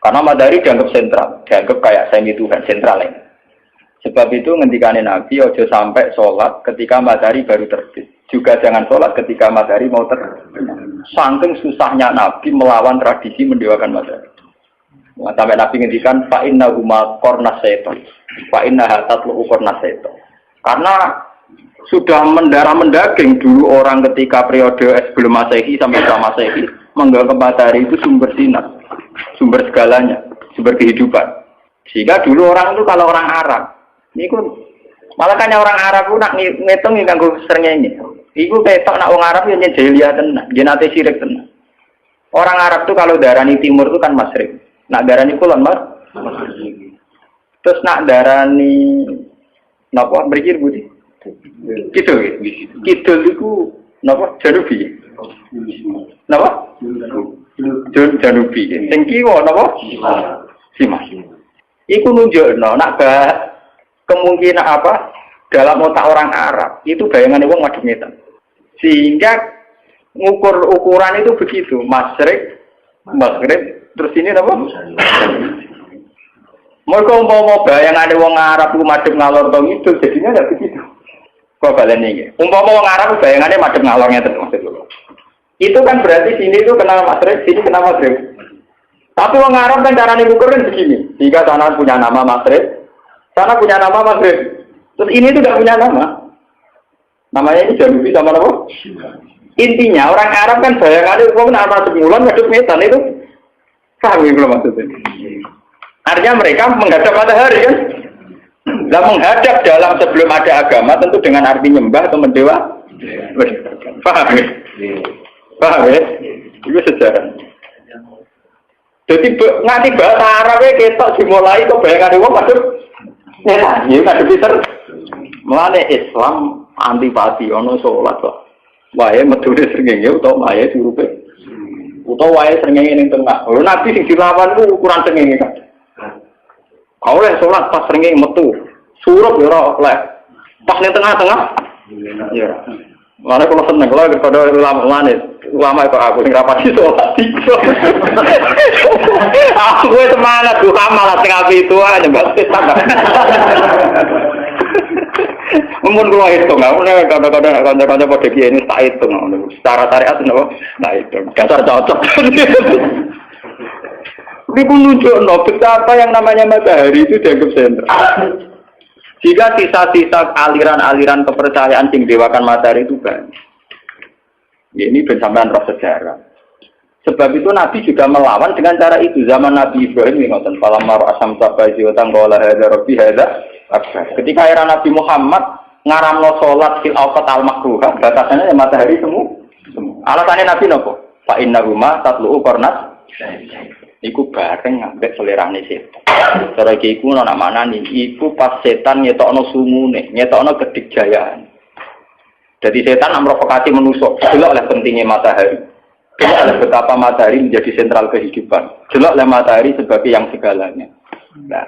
Karena matahari dianggap sentral. Dianggap kayak semi Tuhan, sentral ya. Sebab itu ngendikane Nabi ojo sampai sholat ketika matahari baru terbit. Juga jangan sholat ketika matahari mau terbit. Saking susahnya Nabi melawan tradisi mendewakan matahari. Nah, sampai Nabi ngendikan fa inna huma qarnas syaitan. Fa inna tatlu qarnas syaitan. Karena sudah mendarah mendaging dulu orang ketika periode sebelum Masehi sampai setelah Masehi menganggap matahari itu sumber sinar, sumber segalanya, sumber kehidupan. Sehingga dulu orang itu kalau orang Arab niku malah kan orang Arab ku nak ngitung nganggo srengenge. Iku ketok nak wong Arab yo jahiliyah tenan, yen ate sirik tenan. Orang Arab tuh kalau darani timur itu kan Masyriq. Nak darani kulon Mas. Terus nak darani napa mriki Budi? Kidul. Kidul iku napa Janubi. Napa? Janubi. Sing kiwa napa? Simas. Iku nunjukno nak kemungkinan apa dalam otak orang Arab itu bayangannya wong madhep ngetan. Sehingga ukuran itu begitu, Masyriq, Maghrib, terus ini apa? Mereka umpama bayangannya wong Arab itu madhep ngalor tong itu jadinya enggak begitu. Kok balen iki. Umpama wong Arab bayangannya madhep ngalor ngeten maksudnya. Itu kan berarti sini itu kenal Masyriq, sini kenal Maghrib. Tapi orang Arab kan caranya ukur kan begini. Jika sana punya nama Masyriq, sana punya nama Maghrib. Terus ini itu tidak punya nama. Namanya ini Janubi sama apa? Intinya orang Arab kan bayangannya itu nama sebulan hidup metan itu. Paham belum maksudnya? Artinya mereka menghadap matahari kan? Nah menghadap dalam sebelum ada agama tentu dengan arti nyembah atau mendewa. Paham ya? Paham ya? Itu sejarah. Jadi nganti bahasa Arab ketok dimulai kok bayangan wong padha nyetan ya kadhe pinter. Mulane Islam antipati ana salat kok. Wae medune srengenge utawa wae diurupe. Utawa wae srengenge ning tengah. Lho nabi sing dilawan ku ukuran srengenge kan. Kau oleh salat pas srengenge metu. Surup ya ora oleh. Pas ning tengah-tengah. Ya. Mulane kula seneng kula kepada ulama kok aku sing rapati salat. Aku semangat duha malah sing api itu aja mbak setan. Mun kula hitung, aku nek kadang-kadang kanca-kanca padha kiye ini tak hitung ngono. Secara syariat napa? Tak hitung. Dasar cocok. Iku nunjukno betapa yang namanya matahari itu dianggap sentral. Jika sisa-sisa aliran-aliran kepercayaan sing dewakan matahari itu banyak. Ya, ini bersamaan roh sejarah. Sebab itu Nabi juga melawan dengan cara itu. Zaman Nabi Ibrahim ngoten, falamma ra'asam tabazi wa tangqala hadza rabbi hadza akbar. Ketika era Nabi Muhammad ngaramno salat fil awqat al-makruhah, batasannya matahari semua. Alasannya Nabi napa? Fa innahuma tatlu'u qarnat. Iku bareng ngambek selerane setan. Cara iki iku ana manane iku pas setan ngetokno sumune, ngetokno kedikjayaan. Jadi setan memprovokasi manusia. Jelas oleh pentingnya matahari. Jelas oleh betapa matahari menjadi sentral kehidupan. Jelas oleh matahari sebagai yang segalanya. Nah,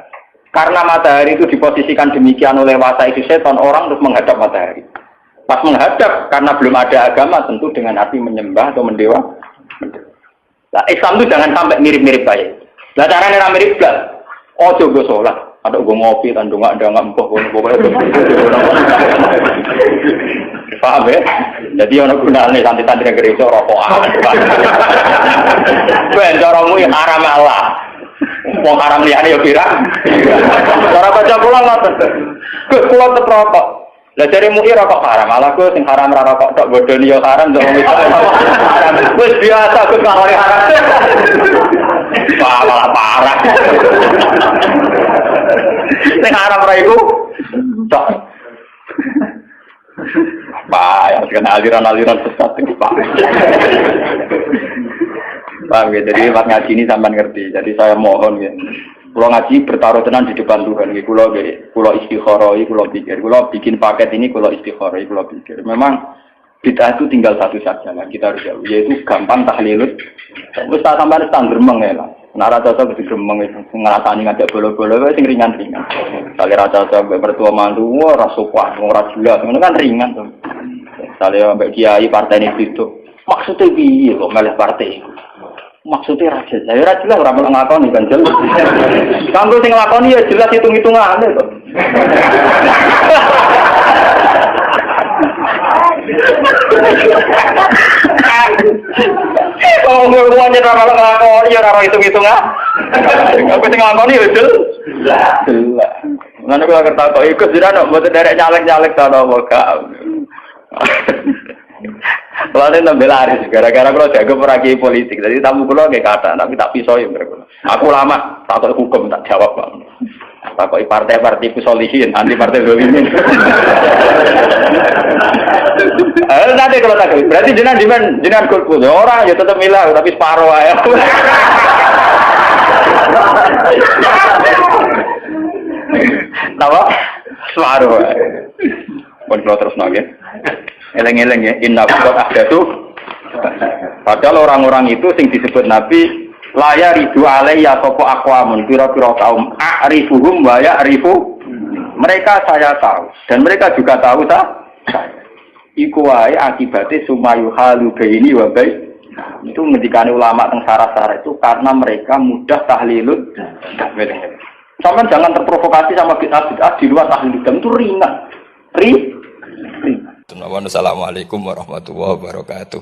karena matahari itu diposisikan demikian oleh wasa itu setan, orang terus menghadap matahari. Pas menghadap, karena belum ada agama, tentu dengan arti menyembah atau mendewa. Nah, Islam itu jangan sampai mirip-mirip kayak. Nah, caranya mirip blas. Oh, coba sholat. Ada gue ngopi, tandung nggak empuk, pokoknya. Paham ya? Jadi orang gunanya santri-santri negeri itu rokokan. Benjoromu yang haram Allah. Mau haram liane ya kira. Cara baca pulang ngoten. Gus kula tetep rokok. Lah jare mu'i rokok haram. Malah Gus sing haram ra rokok tok bodoni ya haram tok wong itu. Wis biasa Gus ngalori haram. Malah parah. Sing haram ra iku tok. Pak, ya kena aliran-aliran sesat itu Pak. Paham ya, jadi pas ngaji ini sampai ngerti. Jadi saya mohon ya, kalau ngaji bertaruh tenan di depan Tuhan. Kalau istikharoi, kalau pikir, kalau bikin paket ini, kalau istikharoi, kalau pikir. Memang bid'ah itu tinggal satu saja lah. Kita harus jauh, yaitu gampang tahlilus. Terus tak sampai standar meng ya lah. Nara cocok di gremeng itu ngerasani ngajak bola-bola sing ringan-ringan. Kali rasa cocok mertua mantu, rasupah, ora jelas, itu kan ringan tuh. Saya mbak kiai partai ini itu, maksudnya piye kok milih partai? Maksudnya raja, saya raja lah orang ngelakoni kan jelas. Kamu sing ngelakoni ya jelas hitung-hitungan itu. Kalau ngomongnya ramah ngelakoni ya ramah hitung-hitungan. Aku sing ngelakoni ya jelas. Nanti kalau kita tahu ikut sudah nak buat derek nyalek-nyalek tanah moga. Lalu nambah laris gara-gara kalau jago peragi politik. Jadi tamu kulo kayak kata, tapi tak pisau ya mereka. Aku lama tak tahu hukum tak jawab bang. takoki partai-partai kusolihin, anti partai dolimin. Nanti kalau tak berarti jenengan golput. Orang ya tetap milah tapi separuh aja. Napa? Separuh. Pun kalau terus nage. Eleng-eleng ya. Inna qad ahdatu. Padahal orang-orang itu sing disebut Nabi laya ridu alayya sapa aqwamun pira-pira kaum a'rifuhum wa ya'rifu. Mereka saya tahu dan mereka juga tahu saya. Iku wae akibatnya sumayu halu baini wa bai. Itu ngendikane ulama teng sarah-sarah itu karena mereka mudah tahlilun. Sampai jangan terprovokasi sama bid'ah di luar tahlil itu ringan. Assalamualaikum warahmatullahi wabarakatuh.